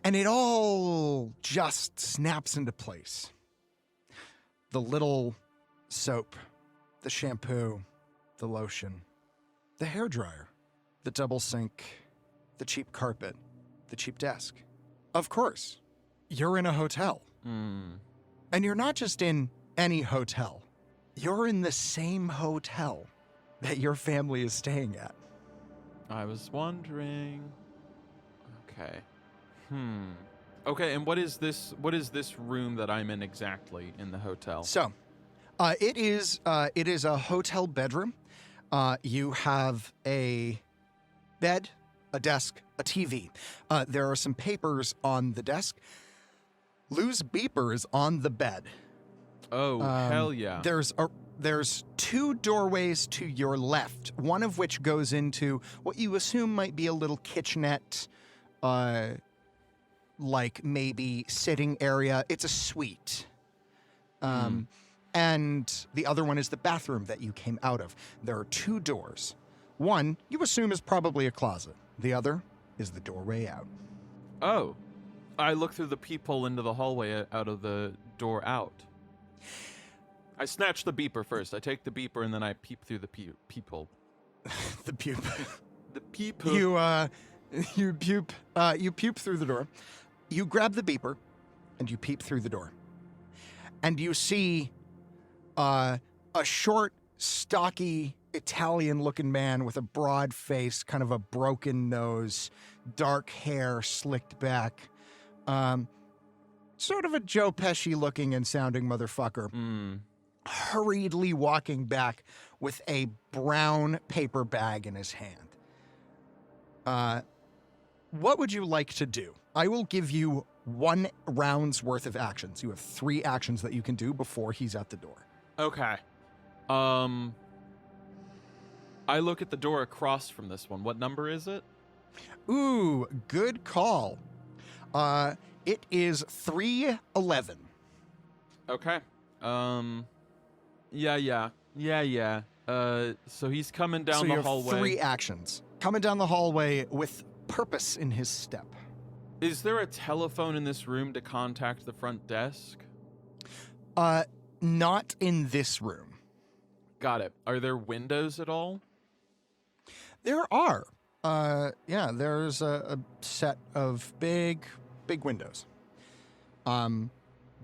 and it all just snaps into place. The little soap, the shampoo, the lotion, the hairdryer, the double sink, the cheap carpet, the cheap desk. Of course, you're in a hotel. And you're not just in any hotel. You're in the same hotel that your family is staying at. I was wondering. Okay. Okay, and what is this room that I'm in exactly in the hotel? So, it is a hotel bedroom. You have a bed, a desk, a TV. There are some papers on the desk. Lou's beeper is on the bed. Oh, hell yeah. There's two doorways to your left, one of which goes into what you assume might be a little kitchenette, like maybe sitting area. It's a suite. And the other one is the bathroom that you came out of. There are two doors. One, you assume, is probably a closet. The other is the doorway out. Oh. I look through the peephole into the hallway out of the door out. I snatch the beeper first. I take the beeper and then I peep through the peephole. The pupe. The peephole. You pupe through the door. You grab the beeper and you peep through the door. And you see a short, stocky, Italian-looking man with a broad face, kind of a broken nose, dark hair slicked back. Sort of a Joe Pesci-looking and sounding motherfucker. Hurriedly walking back with a brown paper bag in his hand. What would you like to do? I will give you 1 round's worth of actions. You have 3 actions that you can do before he's at the door. Okay. I look at the door across from this one. What number is it? Ooh, good call. It is 311. Okay. Yeah. So he's coming down so the you have hallway. 3 actions. Coming down the hallway with purpose in his step. Is there a telephone in this room to contact the front desk? Not in this room. Got it. Are there windows at all? There are. There's a set of big windows. Do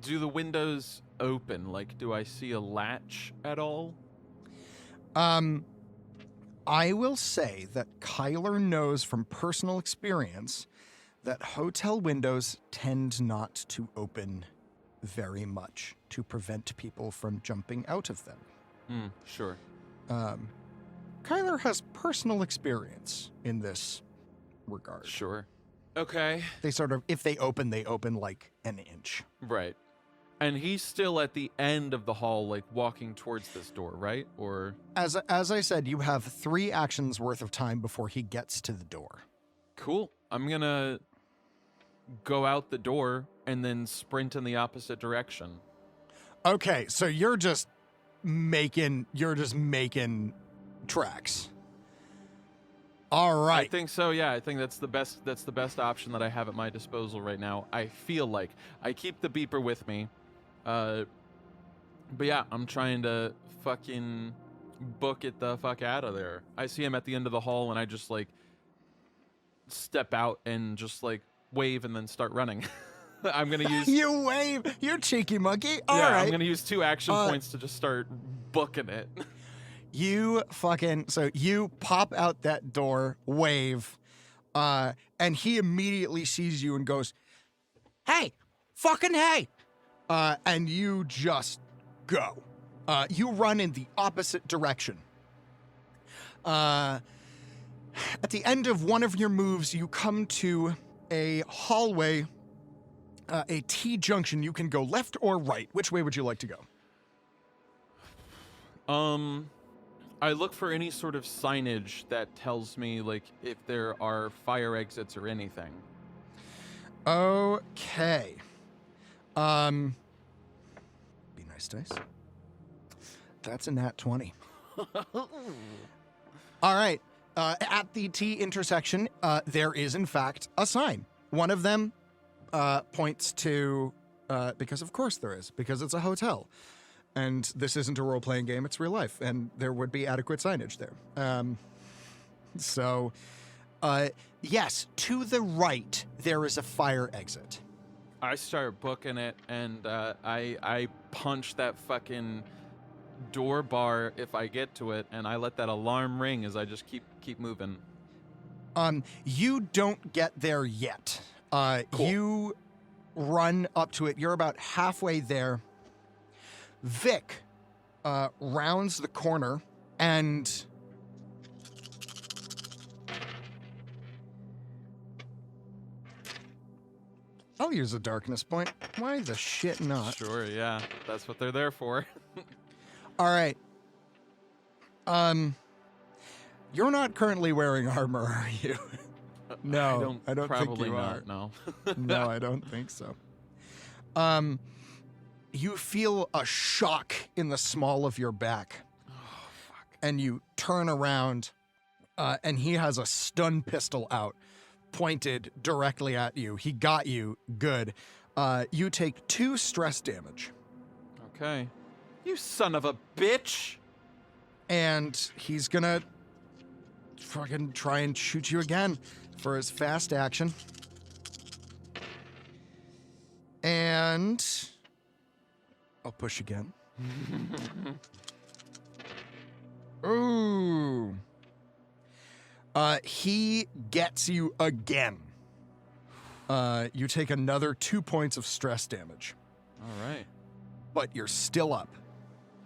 the windows open? Like, do I see a latch at all? I will say that Kyler knows from personal experience that hotel windows tend not to open very much to prevent people from jumping out of them. Sure. Kyler has personal experience in this regard. Sure. Okay. They sort of, if they open like an inch. Right. And he's still at the end of the hall, like walking towards this door, right? Or As I said, you have 3 actions worth of time before he gets to the door. cool. I'm gonna go out the door and then sprint in the opposite direction. Okay, so you're just making tracks. All right. I think so. Yeah, I think that's the best option that I have at my disposal right now. I feel like I keep the beeper with me, but yeah, I'm trying to fucking book it the fuck out of there. I see him at the end of the hall, and I just like step out and just like wave and then start running. I'm gonna use You wave, you cheeky monkey. All right. I'm gonna use 2 action points to just start booking it. You pop out that door, wave, and he immediately sees you and goes, "Hey, fucking hey!" And you just go. You run in the opposite direction. At the end of one of your moves, you come to a hallway, a T-junction. You can go left or right. Which way would you like to go? I look for any sort of signage that tells me, like, if there are fire exits or anything. Okay. Be nice, dice. That's a nat 20. All right. At the T intersection, there is, in fact, a sign. One of them points to, because of course there is, because it's a hotel. And this isn't a role-playing game, it's real life, and there would be adequate signage there. Yes, to the right, there is a fire exit. I start booking it, and I punch that fucking door bar if I get to it, and I let that alarm ring as I just keep moving. You don't get there yet. Cool. You run up to it. You're about halfway there. Vic rounds the corner and I'll use a darkness point. Why the shit not? Sure, yeah. That's what they're there for. All right. You're not currently wearing armor, are you? No, I don't think probably you not, are. no. No, I don't think so. You feel a shock in the small of your back. Oh, fuck. And you turn around, and he has a stun pistol out, pointed directly at you. He got you. Good. You take 2 stress damage. Okay. You son of a bitch! And he's gonna fucking try and shoot you again for his fast action. And I'll push again. Ooh. He gets you again. You take another 2 points of stress damage, All right. but you're still up.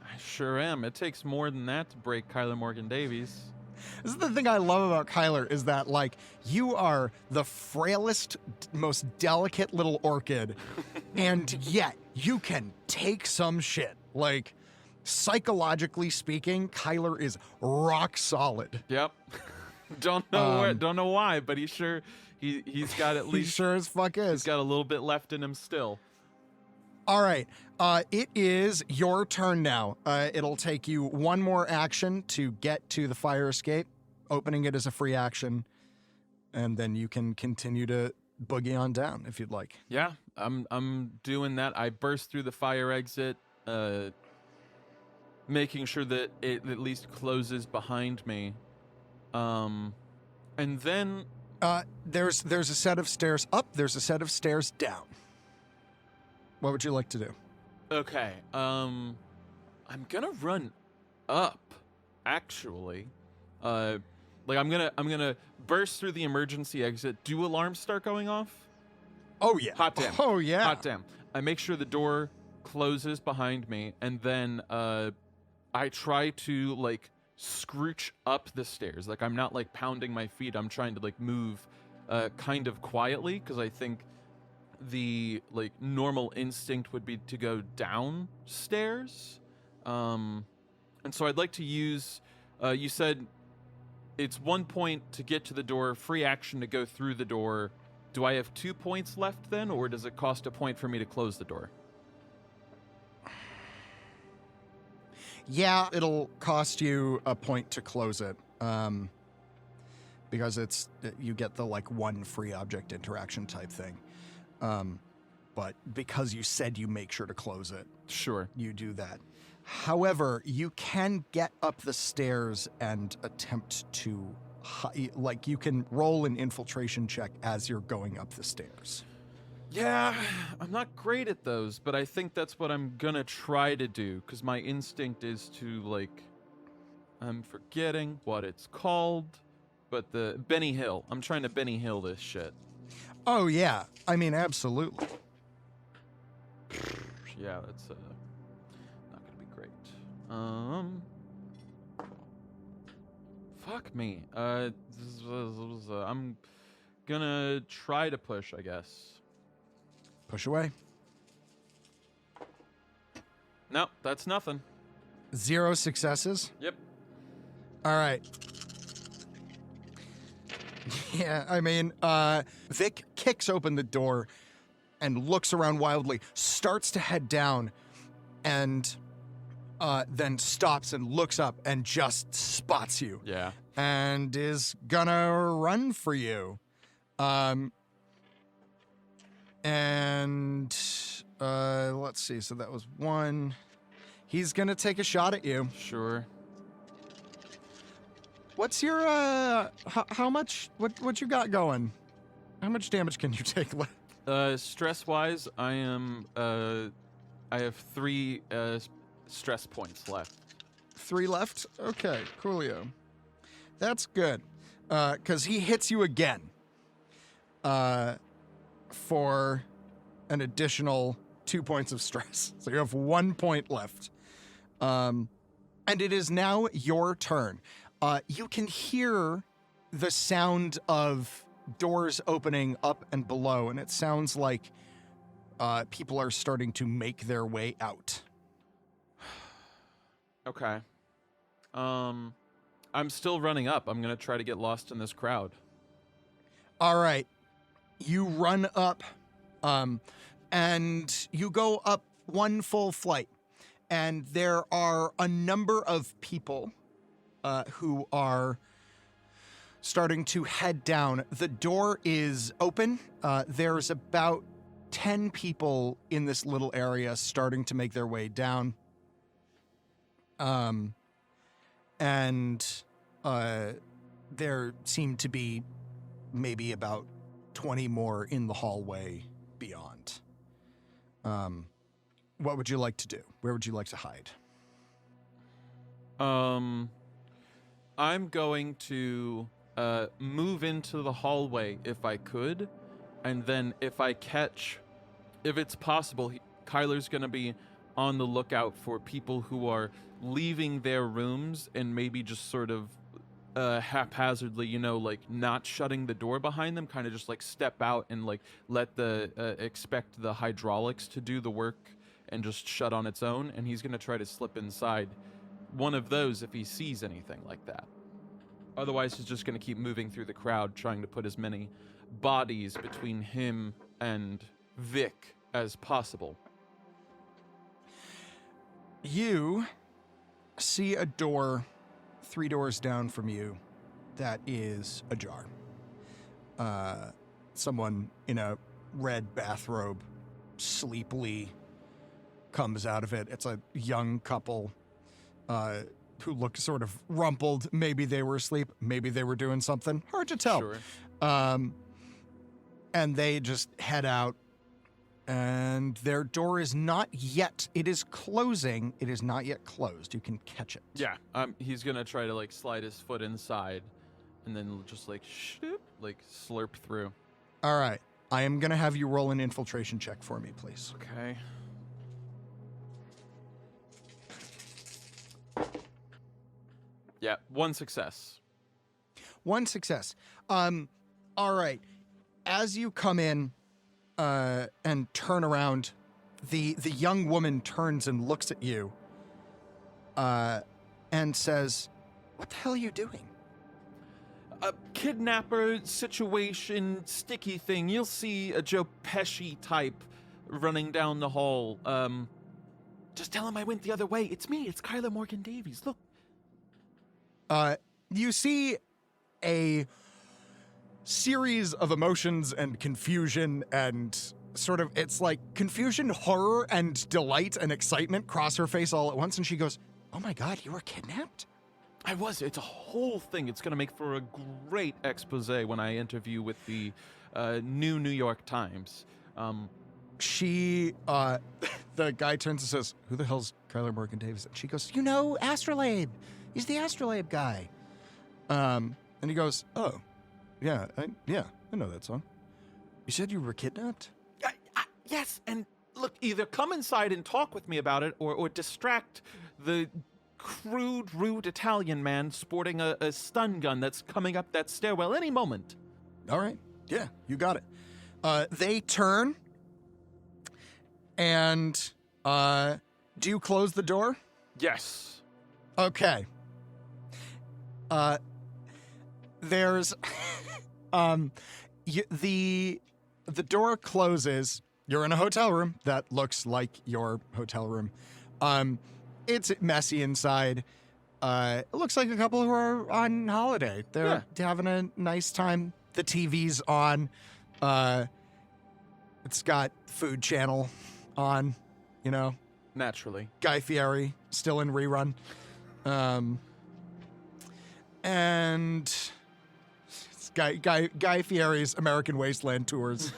I sure am. It takes more than that to break Kyler Morgan Davies. This is the thing I love about Kyler is that, like, you are the frailest, most delicate little orchid, and yet you can take some shit. Like, psychologically speaking, Kyler is rock solid. Yep. Don't know why, but he's got at He least sure as fuck he's is. got a little bit left in him still. All right. It is your turn now. It'll take you one more action to get to the fire escape, opening it as a free action, and then you can continue to boogie on down if you'd like. Yeah, I'm doing that. I burst through the fire exit, making sure that it at least closes behind me. And then There's a set of stairs up. There's a set of stairs down. What would you like to do? okay, I'm gonna run up. Actually, like I'm gonna burst through the emergency exit. Do alarms start going off? Oh yeah. Hot damn. Oh yeah. Hot damn. I make sure the door closes behind me, and then I try to like scrooch up the stairs. Like I'm not like pounding my feet. I'm trying to like move kind of quietly, because I think the like normal instinct would be to go downstairs. And so I'd like to use you said it's 1 point to get to the door, free action to go through the door. Do I have 2 points left then, or does it cost a point for me to close the door? Yeah, it'll cost you a point to close it. Because you get the like 1 free object interaction type thing. But because you said you make sure to close it, Sure. you do that. However, you can get up the stairs and attempt to, like, you can roll an infiltration check as you're going up the stairs. Yeah, I'm not great at those, but I think that's what I'm gonna try to do, because my instinct is to, like, I'm forgetting what it's called, but the Benny Hill. I'm trying to Benny Hill this shit. Oh, yeah. I mean, absolutely. Yeah, that's not gonna be great. Fuck me. I'm gonna try to push, I guess. Push away. No, that's nothing. 0 successes. Yep. All right. Yeah, I mean, Vic kicks open the door and looks around wildly, starts to head down, and then stops and looks up and just spots you. Yeah. And is gonna run for you. And let's see, so that was one. He's gonna take a shot at you. Sure. What's your how much what you got going? How much damage can you take? Stress-wise, I have 3 stress points left. 3 left? Okay, coolio. That's good. Cause he hits you again. For an additional 2 points of stress. So you have 1 point left. And it is now your turn. You can hear the sound of doors opening up and below, and it sounds like people are starting to make their way out. Okay. I'm still running up. I'm gonna try to get lost in this crowd. All right. You run up, and you go up 1 full flight, and there are a number of people who are starting to head down. The door is open. There's about 10 people in this little area starting to make their way down. And there seem to be maybe about 20 more in the hallway beyond. What would you like to do? Where would you like to hide? I'm going to move into the hallway if I could, and then if it's possible, Kyler's going to be on the lookout for people who are leaving their rooms and maybe just sort of haphazardly, like not shutting the door behind them, kind of just like step out and like let expect the hydraulics to do the work and just shut on its own. And he's going to try to slip inside one of those if he sees anything like that. Otherwise, he's just going to keep moving through the crowd, trying to put as many bodies between him and Vic as possible. You see a door 3 doors down from you that is ajar. Someone in a red bathrobe sleepily comes out of it. It's a young couple who look sort of rumpled. Maybe they were asleep. Maybe they were doing something. Hard to tell. Sure. And they just head out. And their door is not yet. It is closing. It is not yet closed. You can catch it. Yeah. He's going to try to like slide his foot inside and then just like slurp through. All right. I am going to have you roll an infiltration check for me, please. Okay. Yeah, 1 success. 1 success. All right. As you come in and turn around, the young woman turns and looks at you and says, "What the hell are you doing?" A kidnapper situation, sticky thing. You'll see a Joe Pesci type running down the hall. Just tell him I went the other way. It's me. It's Kyler Morgan Davies. Look. You see a series of emotions and confusion and sort of, it's like confusion, horror, and delight and excitement cross her face all at once, and she goes, "Oh my God, you were kidnapped?" I was. It's a whole thing. It's going to make for a great expose when I interview with the new New York Times. The guy turns and says, "Who the hell's Kyler Morgan Davis?" And she goes, Astrolabe. He's the Astrolabe guy. And he goes, "Oh, yeah, I know that song. You said you were kidnapped?" Yes, and look, either come inside and talk with me about it or distract the crude, rude Italian man sporting a stun gun that's coming up that stairwell any moment. All right. Yeah, you got it. They turn and do you close the door? Yes. Okay. There's The door closes. You're in a hotel room that looks like your hotel room. It's messy inside. It looks like a couple who are on holiday. They're having a nice time. The TV's on. It's got Food Channel on, you know. Naturally. Guy Fieri still in rerun. And it's Guy Fieri's American Wasteland tours.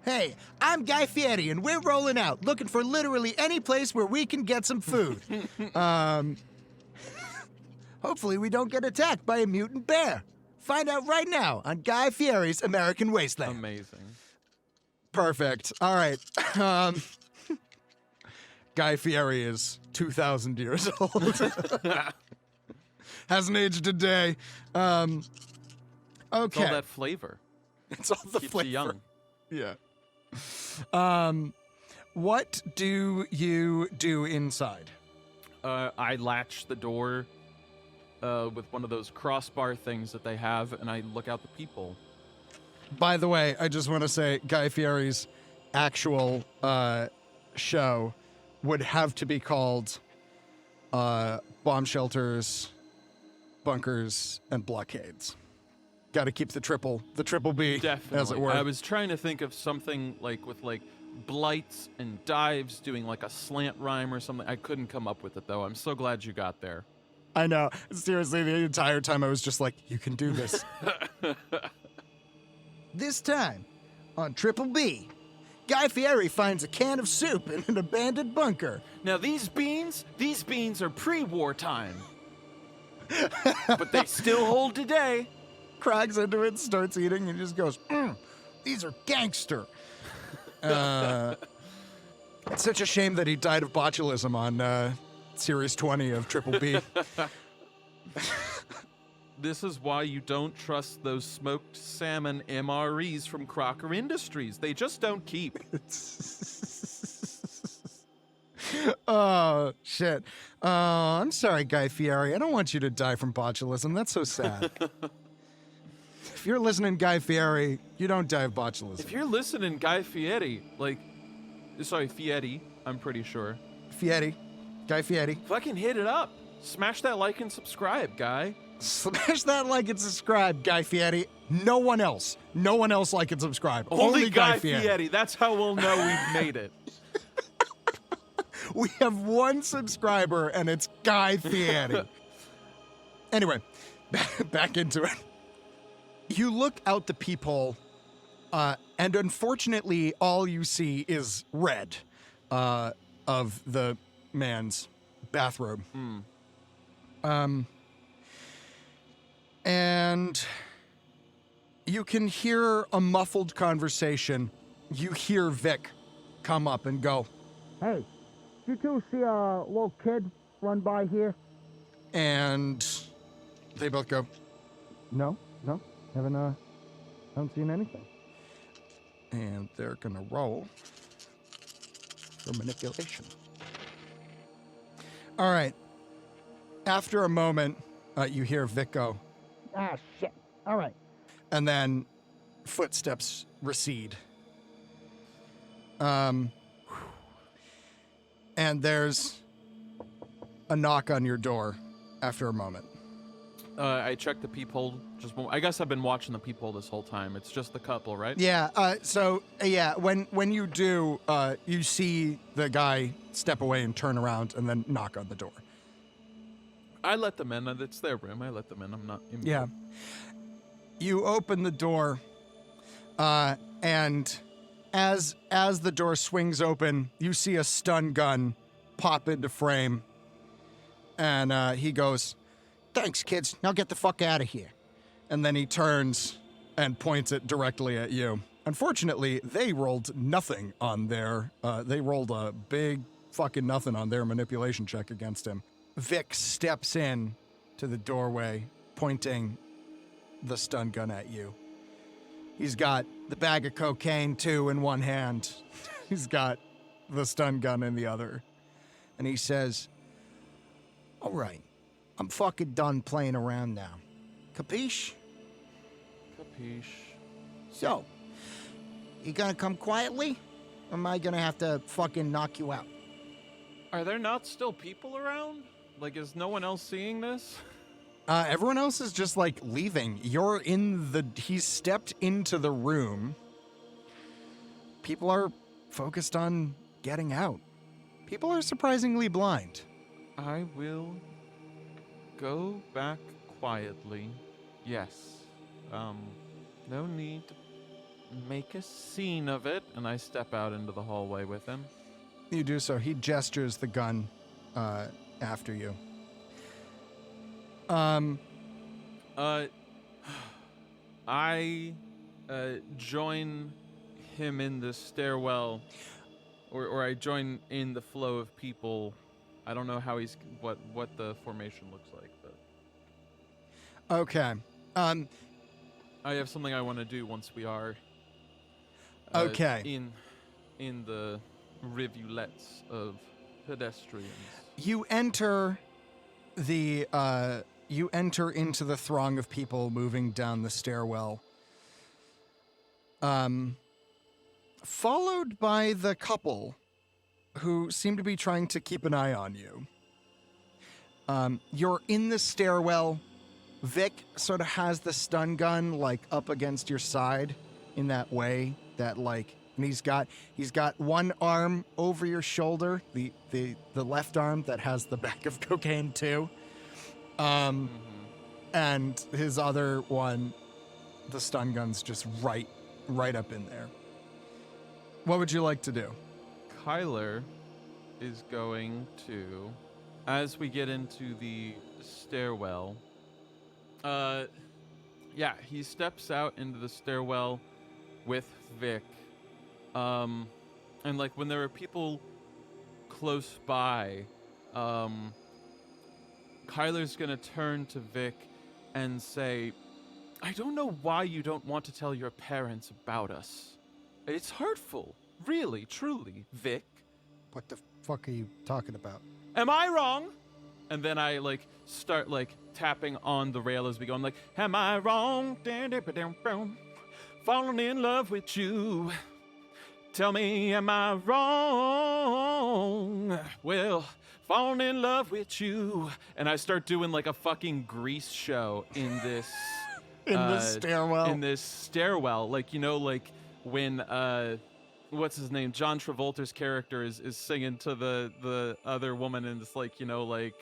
Hey, I'm Guy Fieri, and we're rolling out, looking for literally any place where we can get some food. Hopefully we don't get attacked by a mutant bear. Find out right now on Guy Fieri's American Wasteland. Amazing. Perfect. All right. Guy Fieri is 2,000 years old. Hasn't aged a day. Okay. It's all that flavor. It's all the Keeps flavor. you young. Yeah. What do you do inside? I latch the door with one of those crossbar things that they have, and I look out the people. By the way, I just want to say Guy Fieri's actual show would have to be called Bomb Shelters, Bunkers, and Blockades. Got to keep the triple B, Definitely. as it were. I was trying to think of something like with like blights and dives, doing like a slant rhyme or something. I couldn't come up with it though. I'm so glad you got there. I know. Seriously, the entire time I was just like, you can do this. This time, on Triple B, Guy Fieri finds a can of soup in an abandoned bunker. Now these beans are pre-wartime, but they still hold today. Cracks into it, starts eating, and just goes, these are gangster. It's such a shame that he died of botulism on Series 20 of Triple B. This is why you don't trust those smoked salmon MREs from Crocker Industries. They just don't keep. Oh, shit. I'm sorry, Guy Fieri. I don't want you to die from botulism. That's so sad. If you're listening, Guy Fieri, you don't die of botulism. If you're listening, Guy Fieri, Fieri, I'm pretty sure. Guy Fieri. Fucking hit it up. Smash that like and subscribe, Guy. Smash that like and subscribe, Guy Fieri. No one else like and subscribe. Only Guy Fieri. That's how we'll know we've made it. We have one subscriber, and it's Guy Fieri. Anyway, back into it. You look out the peephole, and unfortunately, all you see is red of the man's bathrobe. And you can hear a muffled conversation. You hear Vic come up and go, Hey, did you two see a little kid run by here? and they both go, No, haven't seen anything. and they're gonna roll for manipulation. All right. After a moment, you hear Vic go, Ah, shit. All right. and then footsteps recede. And there's a knock on your door after a moment. I checked the peephole. I guess I've been watching the peephole this whole time. It's just the couple, right? Yeah. When you do, you see the guy step away and turn around and then knock on the door. I let them in. It's their room. I let them in. I'm not. Yeah. You open the door, and as the door swings open, you see a stun gun pop into frame, and he goes, "Thanks, kids. Now get the fuck out of here." And then he turns and points it directly at you. Unfortunately, they rolled nothing on their. They rolled a big fucking nothing on their manipulation check against him. Vic steps in to the doorway, pointing the stun gun at you. He's got the bag of cocaine, too, in one hand. He's got the stun gun in the other. And he says, "All right, I'm fucking done playing around now. Capiche? Capiche. So, you gonna come quietly? Or am I gonna have to fucking knock you out? Are there not still people around? Like, is no one else seeing this? Everyone else is just like leaving. He's stepped into the room. People are focused on getting out. People are surprisingly blind. I will go back quietly. Yes. No need to make a scene of it. And I step out into the hallway with him. You do so. He gestures the gun after you. I join him in the stairwell, or I join in the flow of people. I don't know how what the formation looks like, but Okay. I have something I want to do once we are Okay. in the rivulets of pedestrians. You enter into the throng of people moving down the stairwell. Followed by the couple who seem to be trying to keep an eye on you. You're in the stairwell. Vic sort of has the stun gun like up against your side in that way that like, and he's got one arm over your shoulder, the left arm that has the bag of cocaine too. And his other one, the stun gun's just right up in there. What would you like to do? Kyler is going to, as we get into the stairwell, he steps out into the stairwell with Vic. And like when there are people close by, Kyler's gonna turn to Vic and say, I don't know why you don't want to tell your parents about us. It's hurtful, really, truly, Vic. What the fuck are you talking about? Am I wrong? And then I like start like tapping on the rail as we go. I'm like, am I wrong? Falling in love with you. Tell me, am I wrong? Well, falling in love with you. And I start doing like a fucking Grease show in this In this stairwell. In this stairwell. Like, you know, like when what's his name? John Travolta's character is singing to the other woman, and it's like, you know, like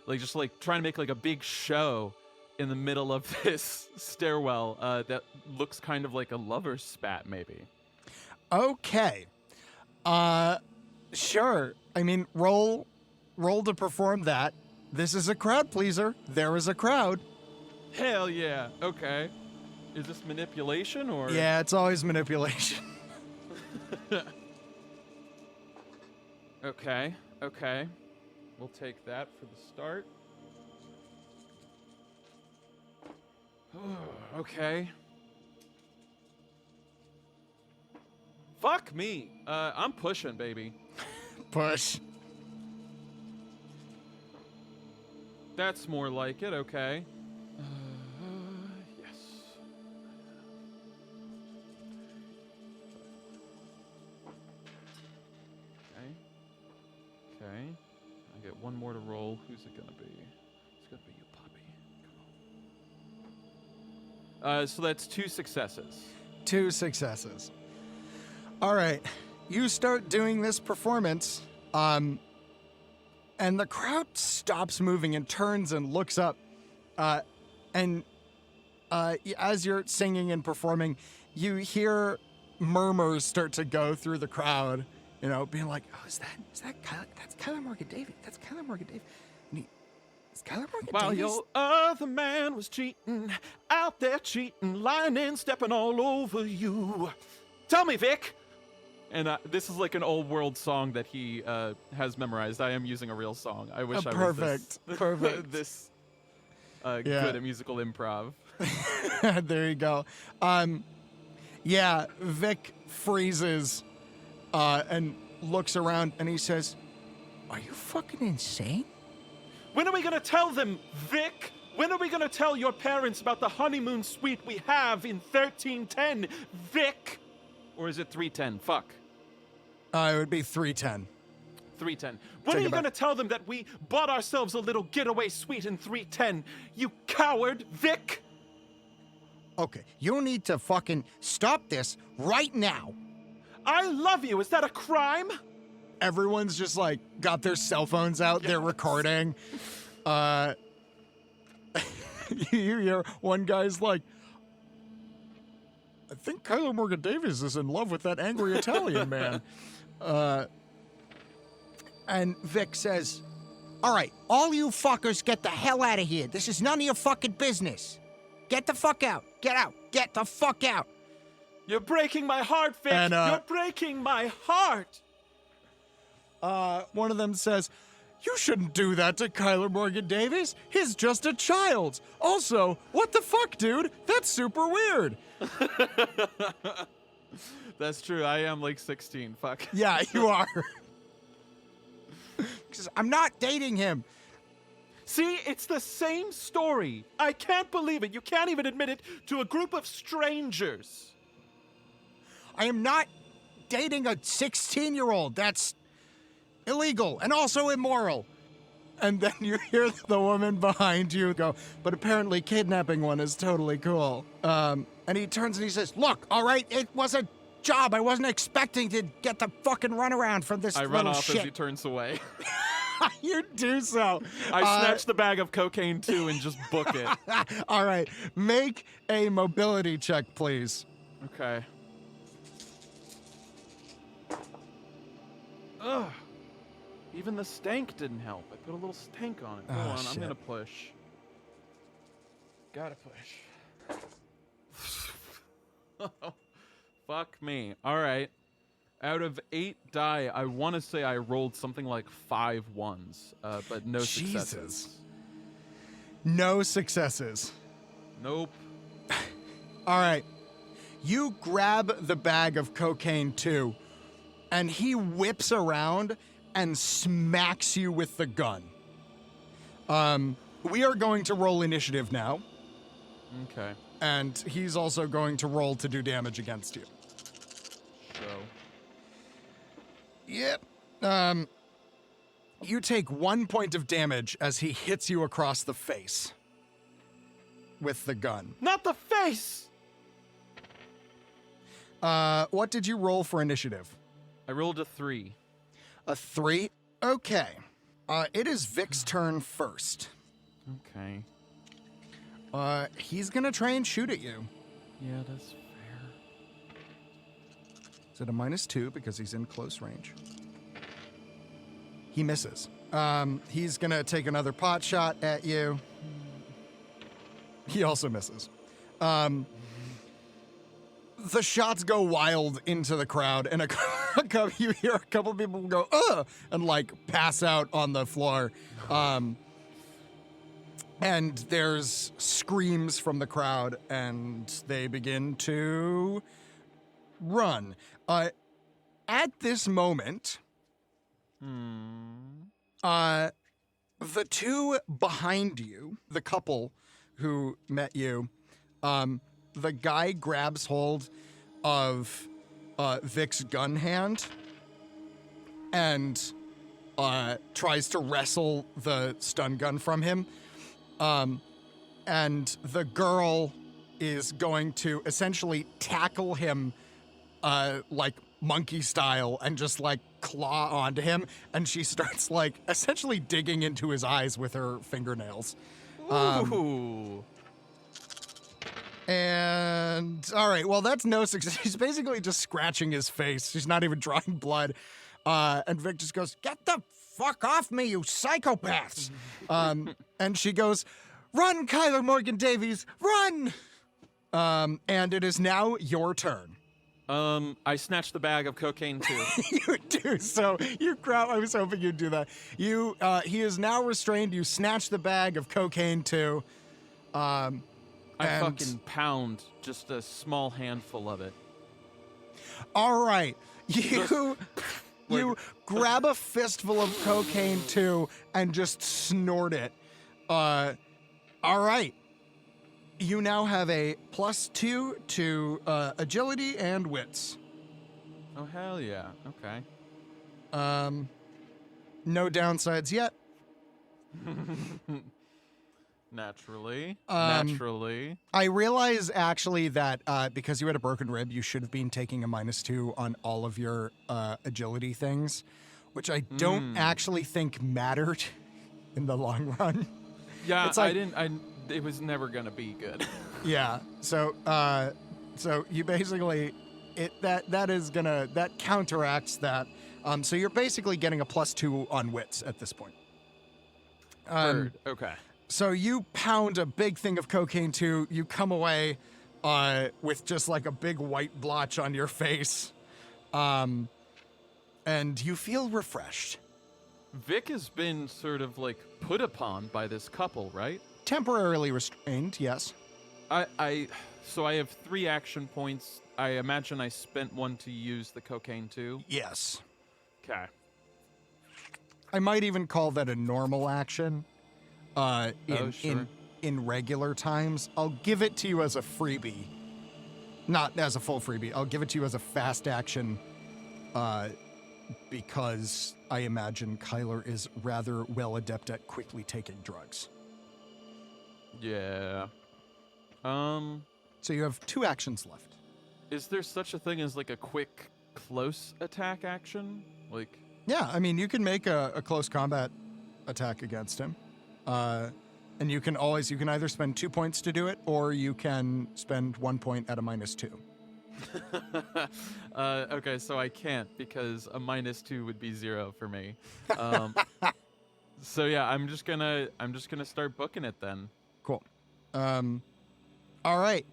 just like trying to make like a big show in the middle of this stairwell that looks kind of like a lover's spat, maybe. Okay. Sure. I mean, roll to perform that. This is a crowd pleaser. There is a crowd. Hell yeah. Okay. Is this manipulation or? Yeah, it's always manipulation. Okay. We'll take that for the start. Okay. Fuck me. I'm pushing, baby. Push. That's more like it, okay. Yes. Okay. I get one more to roll. Who's it gonna be? It's gonna be you, puppy. Come on. So that's 2 successes. 2 successes. All right. You start doing this performance, and the crowd stops moving and turns and looks up. And as you're singing and performing, you hear murmurs start to go through the crowd, you know, being like, oh, is that Kyler? That's Kyler Morgan Davies. That's Kyler Morgan Davies. Is Kyler Morgan While Davies? your other man was cheating, out there cheating, lying and stepping all over you. Tell me, Vic. And this is like an old world song that he has memorized. I am using a real song. I wish I was Perfect. this good at musical improv. There you go. Yeah, Vic freezes and looks around and he says, are you fucking insane? When are we gonna tell them, Vic? When are we gonna tell your parents about the honeymoon suite we have in 1310, Vic? Or is it 310? Fuck. It would be 310. 310. When Take are you it back. gonna tell them that we bought ourselves a little getaway suite in 310? You coward, Vic! Okay, you need to fucking stop this right now. I love you. Is that a crime? Everyone's just like got their cell phones out. They're recording. You hear one guy's like, I think Kyler Morgan Davies is in love with that angry Italian man. And Vic says, all right, all you fuckers get the hell out of here. This is none of your fucking business. Get the fuck out. Get out. Get the fuck out. You're breaking my heart, Vic. And, You're breaking my heart. One of them says, you shouldn't do that to Kyler Morgan Davies. He's just a child. Also, what the fuck, dude? That's super weird. That's true. I am like 16. Fuck. Yeah, you are. 'Cause I'm not dating him. See, it's the same story. I can't believe it. You can't even admit it to a group of strangers. I am not dating a 16-year-old. That's illegal and also immoral. And then you hear the woman behind you go, but apparently kidnapping one is totally cool. And he turns and he says, look, all right, it was a job. I wasn't expecting to get the fucking runaround from this I little run off shit. as he turns away. You do so. I snatch the bag of cocaine too and just book it. All right, make a mobility check, please. Okay. Ugh. Even the stank didn't help. I put a little stank on it. Go on, I'm shit. gonna push. Gotta push. Fuck me. All right. Out of 8 die, I want to say I rolled something like 5 ones, but no Jesus. successes. No successes. Nope. All right. You grab the bag of cocaine too, and he whips around and smacks you with the gun. We are going to roll initiative now, Okay. and he's also going to roll to do damage against you. So. Yep. You take 1 point of damage as he hits you across the face with the gun. Not the face! What did you roll for initiative? I rolled a 3. A 3? Okay. It is Vic's turn first. Okay. He's gonna try and shoot at you. Yeah, that's fair. Is it a -2 because he's in close range? He misses. He's gonna take another pot shot at you. He also misses. The shots go wild into the crowd, and you hear a couple of people go, ugh, and like pass out on the floor. And there's screams from the crowd, and they begin to run. At this moment, the two behind you, the couple who met you, the guy grabs hold of Vic's gun hand and tries to wrestle the stun gun from him. And the girl is going to essentially tackle him like monkey style and just like claw onto him, and she starts like essentially digging into his eyes with her fingernails. Ooh. And all right, well, that's no success. She's basically just scratching his face. She's not even drawing blood. And Vic just goes, "Get the fuck off me, you psychopaths!" And she goes, "Run, Kyler Morgan Davies, run!" And it is now your turn. I snatched the bag of cocaine too. You do so. You grab. I was hoping you'd do that. You. He is now restrained. You snatch the bag of cocaine too. I and- fucking pound just a small handful of it. All right. You grab a fistful of cocaine too and just snort it. All right. You now have a +2 to agility and wits. Oh, hell yeah. Okay. No downsides yet. Naturally. Um, Naturally. I realize actually that because you had a broken rib, you should have been taking a -2 on all of your agility things, which I don't actually think mattered in the long run. Yeah, It's like- it was never gonna be good. Yeah. So you basically that counteracts that. So you're basically getting a +2 on wits at this point. Heard. Okay. So you pound a big thing of cocaine too. You come away with just like a big white blotch on your face, and you feel refreshed. Vic has been sort of like put upon by this couple, right? Temporarily restrained, yes. So I have 3 action points. I imagine I spent one to use the cocaine too. Yes. Okay. I might even call that a normal action. Sure. In regular times, I'll give it to you as a freebie, not as a full freebie. I'll give it to you as a fast action, because I imagine Kyler is rather well adept at quickly taking drugs. Yeah. So you have 2 actions left. Is there such a thing as like a quick close attack action? Like, Yeah, I mean, you can make a close combat attack against him. And you can either spend 2 points to do it, or you can spend 1 point at a -2. okay, so I can't because a -2 would be 0 for me. So yeah, I'm just gonna start booking it then. Cool. All right.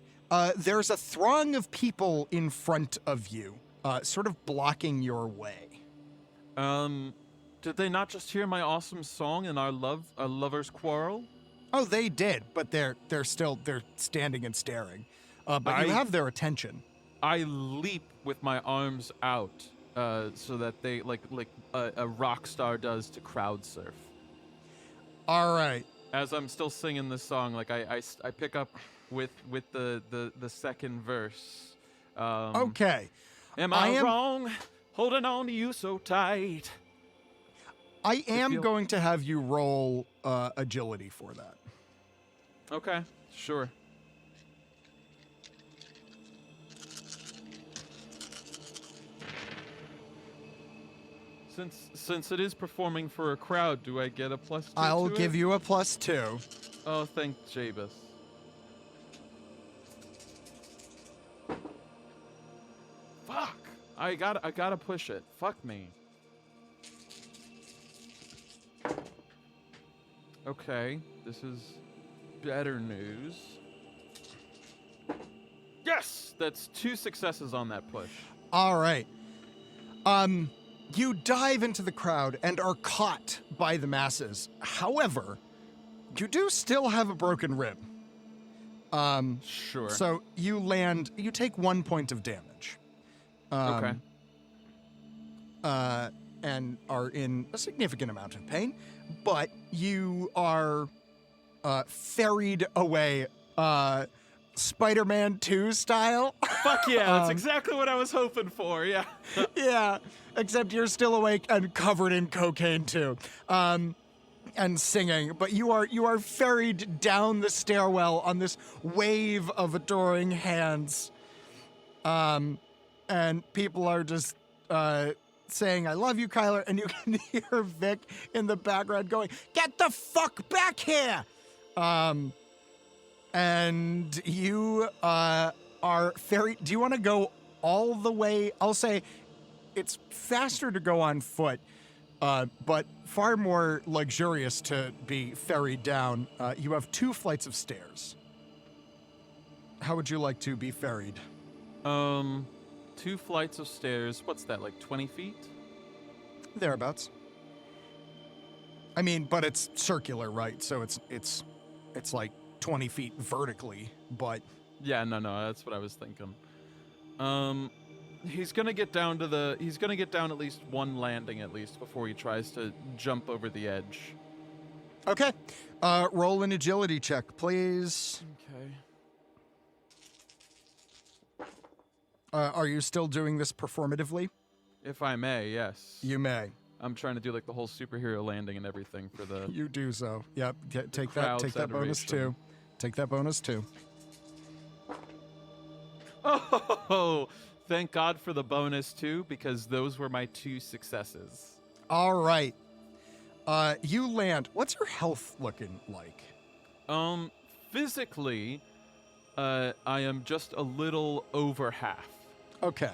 There's a throng of people in front of you, sort of blocking your way. Did they not just hear my awesome song and our lover's quarrel? Oh, they did, but they're standing and staring. But you have their attention. I leap with my arms out, so that they like a rock star does to crowd surf. All right. As I'm still singing this song, like I pick up with the second verse. Okay. Am I wrong? Holding on to you so tight. I am going to have you roll agility for that. Okay, sure. Since it is performing for a crowd, do I get a +2? I'll give you a +2. Oh, thank Jabus. Fuck! I gotta push it. Fuck me. Okay, this is better news. Yes! That's 2 successes on that push. All right. You dive into the crowd and are caught by the masses. However, you do still have a broken rib. Sure. So you take 1 point of damage. Okay. And are in a significant amount of pain, but you are ferried away, Spider-Man 2 style. Fuck yeah, that's exactly what I was hoping for, yeah. Yeah, except you're still awake and covered in cocaine too, and singing. But you are ferried down the stairwell on this wave of adoring hands, and people are just saying, "I love you, Kyler," and you can hear Vic in the background going, "Get the fuck back here!" And you are ferried. Do you want to go all the way? I'll say it's faster to go on foot, but far more luxurious to be ferried down. You have 2 flights of stairs. How would you like to be ferried? 2 flights of stairs. What's that, like 20 feet? Thereabouts. I mean, but it's circular, right? So it's like 20 feet vertically, but Yeah, no, that's what I was thinking. He's gonna get down at least 1 landing at least before he tries to jump over the edge. Okay. Roll an agility check, please. Okay. Are you still doing this performatively? If I may, yes. You may. I'm trying to do like the whole superhero landing and everything for the. You do so. Yep. Take crowd's that bonus adoration. too. Take that bonus too. Oh, thank God for the bonus too, because those were my 2 successes. All right. You land. What's your health looking like? Physically, I am just a little over half. Okay.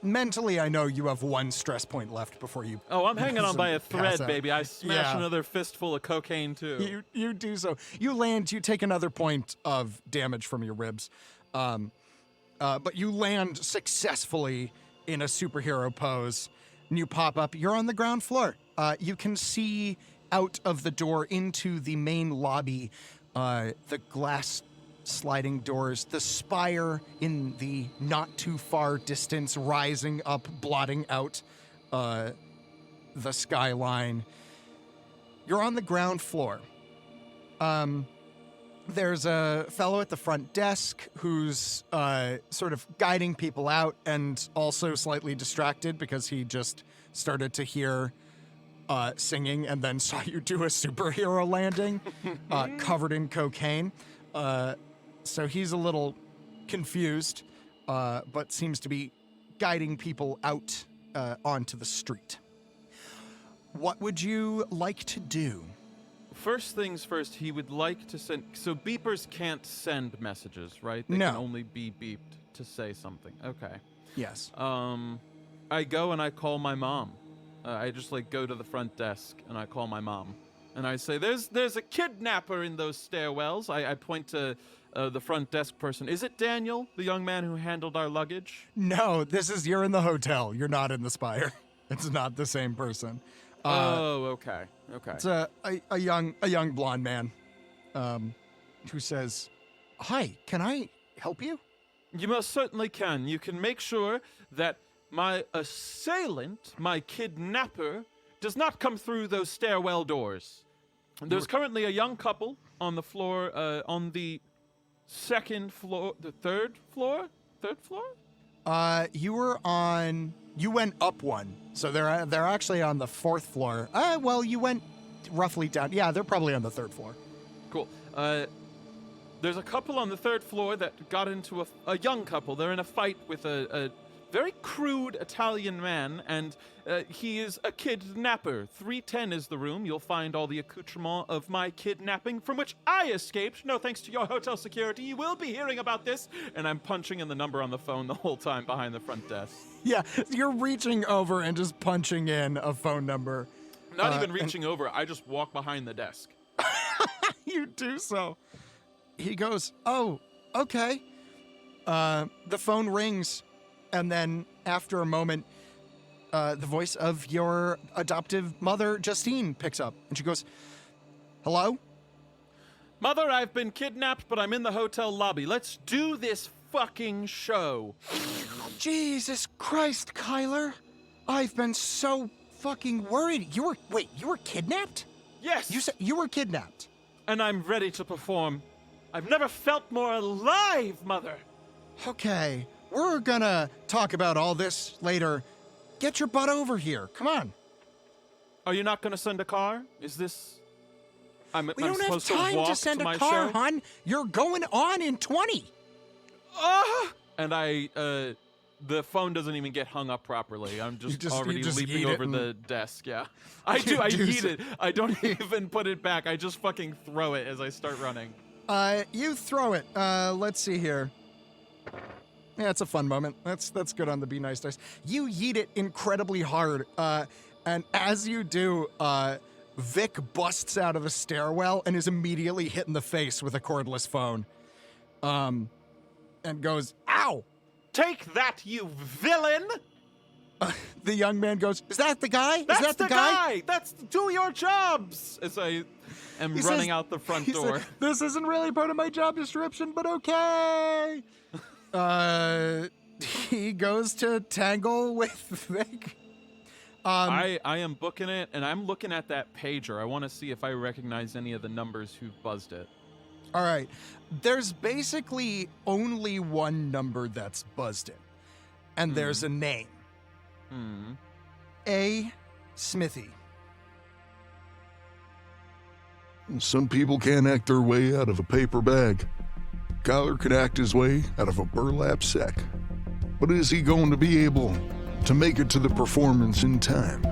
Mentally, I know you have 1 stress point left before you. Oh, I'm hanging on by a pass thread, out. baby. I smash Yeah. another fistful of cocaine too. You do so. You land. You take another point of damage from your ribs, but you land successfully in a superhero pose. And you pop up. You're on the ground floor. You can see out of the door into the main lobby, the glass sliding doors, the spire in the not too far distance rising up, blotting out the skyline. You're on the ground floor. There's a fellow at the front desk who's sort of guiding people out and also slightly distracted because he just started to hear singing and then saw you do a superhero landing covered in cocaine. So he's a little confused, but seems to be guiding people out onto the street. What would you like to do? First things first, he would like to send. So beepers can't send messages, right? They No. can only be beeped to say something. Okay. Yes. I go and I call my mom. I just like go to the front desk and I call my mom, and I say, "There's a kidnapper in those stairwells." I point to the front desk person. Is it Daniel, the young man who handled our luggage? No, you're in the hotel. You're not in the spire. It's not the same person. Oh, okay. It's a young blonde man, who says, "Hi, can I help you?" You most certainly can. You can make sure that my assailant, my kidnapper, does not come through those stairwell doors. There's currently a young couple on the floor, on the second floor, the third floor? Third floor? You went up one, so they're actually on the 4th floor. Well, you went roughly down. Yeah, they're probably on the 3rd floor. Cool. There's a couple on the 3rd floor that got into a young couple. They're in a fight with a very crude Italian man, and he is a kidnapper. 310 is the room. You'll find all the accoutrement of my kidnapping, from which I escaped. No thanks to your hotel security. You will be hearing about this. And I'm punching in the number on the phone the whole time behind the front desk. Yeah, you're reaching over and just punching in a phone number. Not even reaching over. I just walk behind the desk. You do so. He goes, "Oh, okay." The phone rings, and then after a moment, the voice of your adoptive mother, Justine, picks up, and she goes, "Hello?" Mother, I've been kidnapped, but I'm in the hotel lobby. Let's do this fucking show. Jesus Christ, Kyler. I've been so fucking worried. You were kidnapped? Yes. You said you were kidnapped. And I'm ready to perform. I've never felt more alive, Mother. Okay, we're gonna talk about all this later. Get your butt over here. Come on. Are you not going to send a car? Is this... I'm We don't have supposed time to walk to send my a car, show? hon. You're going on in 20. And the phone doesn't even get hung up properly. I'm just already just leaping yeet it over and- the desk, yeah. I do, I do yeet so. it. I don't even put it back. I just fucking throw it as I start running. You throw it. Let's see here. Yeah, it's a fun moment. That's good on the Be Nice dice. You yeet it incredibly hard, and as you do, Vic busts out of a stairwell and is immediately hit in the face with a cordless phone, and goes, "Ow!" Take that, you villain! The young man goes, "Is that the guy? That's Is that the guy?" That's do your jobs! As I am He running says- out the front he door. said, "This isn't really part of my job description, but okay." He goes to tangle with Vic. I am booking it, and I'm looking at that pager. I want to see if I recognize any of the numbers who buzzed it. All right. There's basically only one number that's buzzed in, and there's a name. A. Smithy. Some people can't act their way out of a paper bag. Kyler could act his way out of a burlap sack. But is he going to be able to make it to the performance in time?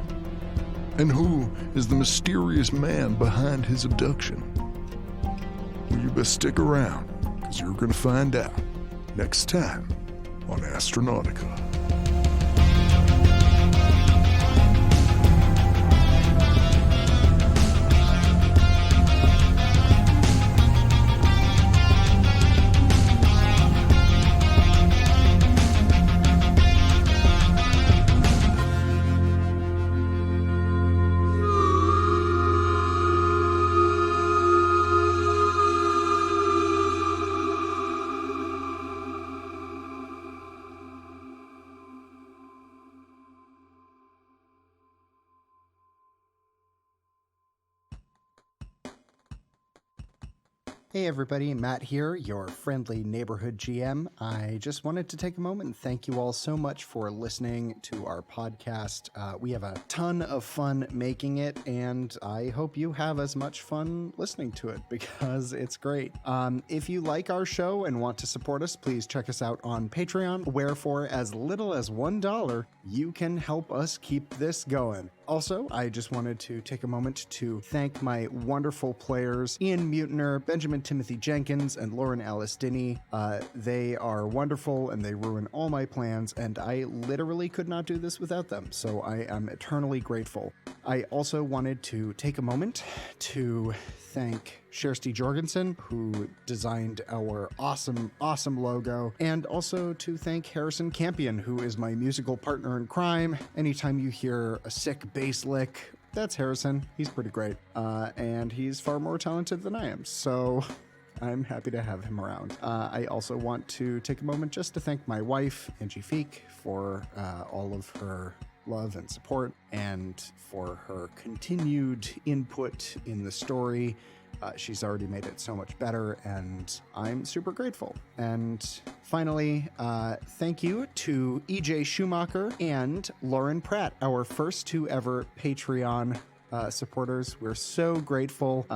And who is the mysterious man behind his abduction? Well, you best stick around, because you're going to find out next time on Astronautica. Hey everybody, Matt here, your friendly neighborhood GM. I just wanted to take a moment and thank you all so much for listening to our podcast. We have a ton of fun making it, and I hope you have as much fun listening to it because it's great. If you like our show and want to support us, please check us out on Patreon, where for as little as $1, you can help us keep this going. Also, I just wanted to take a moment to thank my wonderful players, Ian Mutiner, Benjamin Timothy Jenkins, and Lauren Alice Dinney. They are wonderful and they ruin all my plans, and I literally could not do this without them, so I am eternally grateful. I also wanted to take a moment to thank Shersty Jorgensen, who designed our awesome logo, and also to thank Harrison Campion, who is my musical partner in crime. Anytime you hear a sick bass lick, that's Harrison. He's pretty great, and he's far more talented than I am, so I'm happy to have him around. I also want to take a moment just to thank my wife, Angie Feek, for all of her love and support, and for her continued input in the story. She's already made it so much better, and I'm super grateful. And finally, thank you to EJ Schumacher and Lauren Pratt, our first two ever Patreon supporters. We're so grateful.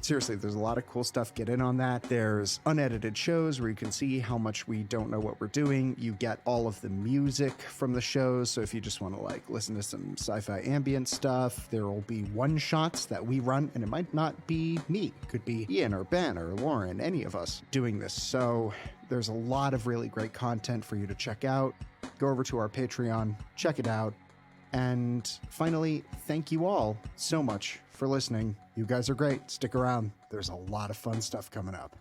Seriously, there's a lot of cool stuff. Get in on that. There's unedited shows where you can see how much we don't know what we're doing. You get all of the music from the shows. So if you just want to like listen to some sci-fi ambient stuff, there will be one-shots that we run, and it might not be me. It could be Ian or Ben or Lauren, any of us doing this. So there's a lot of really great content for you to check out. Go over to our Patreon, check it out. And finally, thank you all so much for listening. You guys are great. Stick around. There's a lot of fun stuff coming up.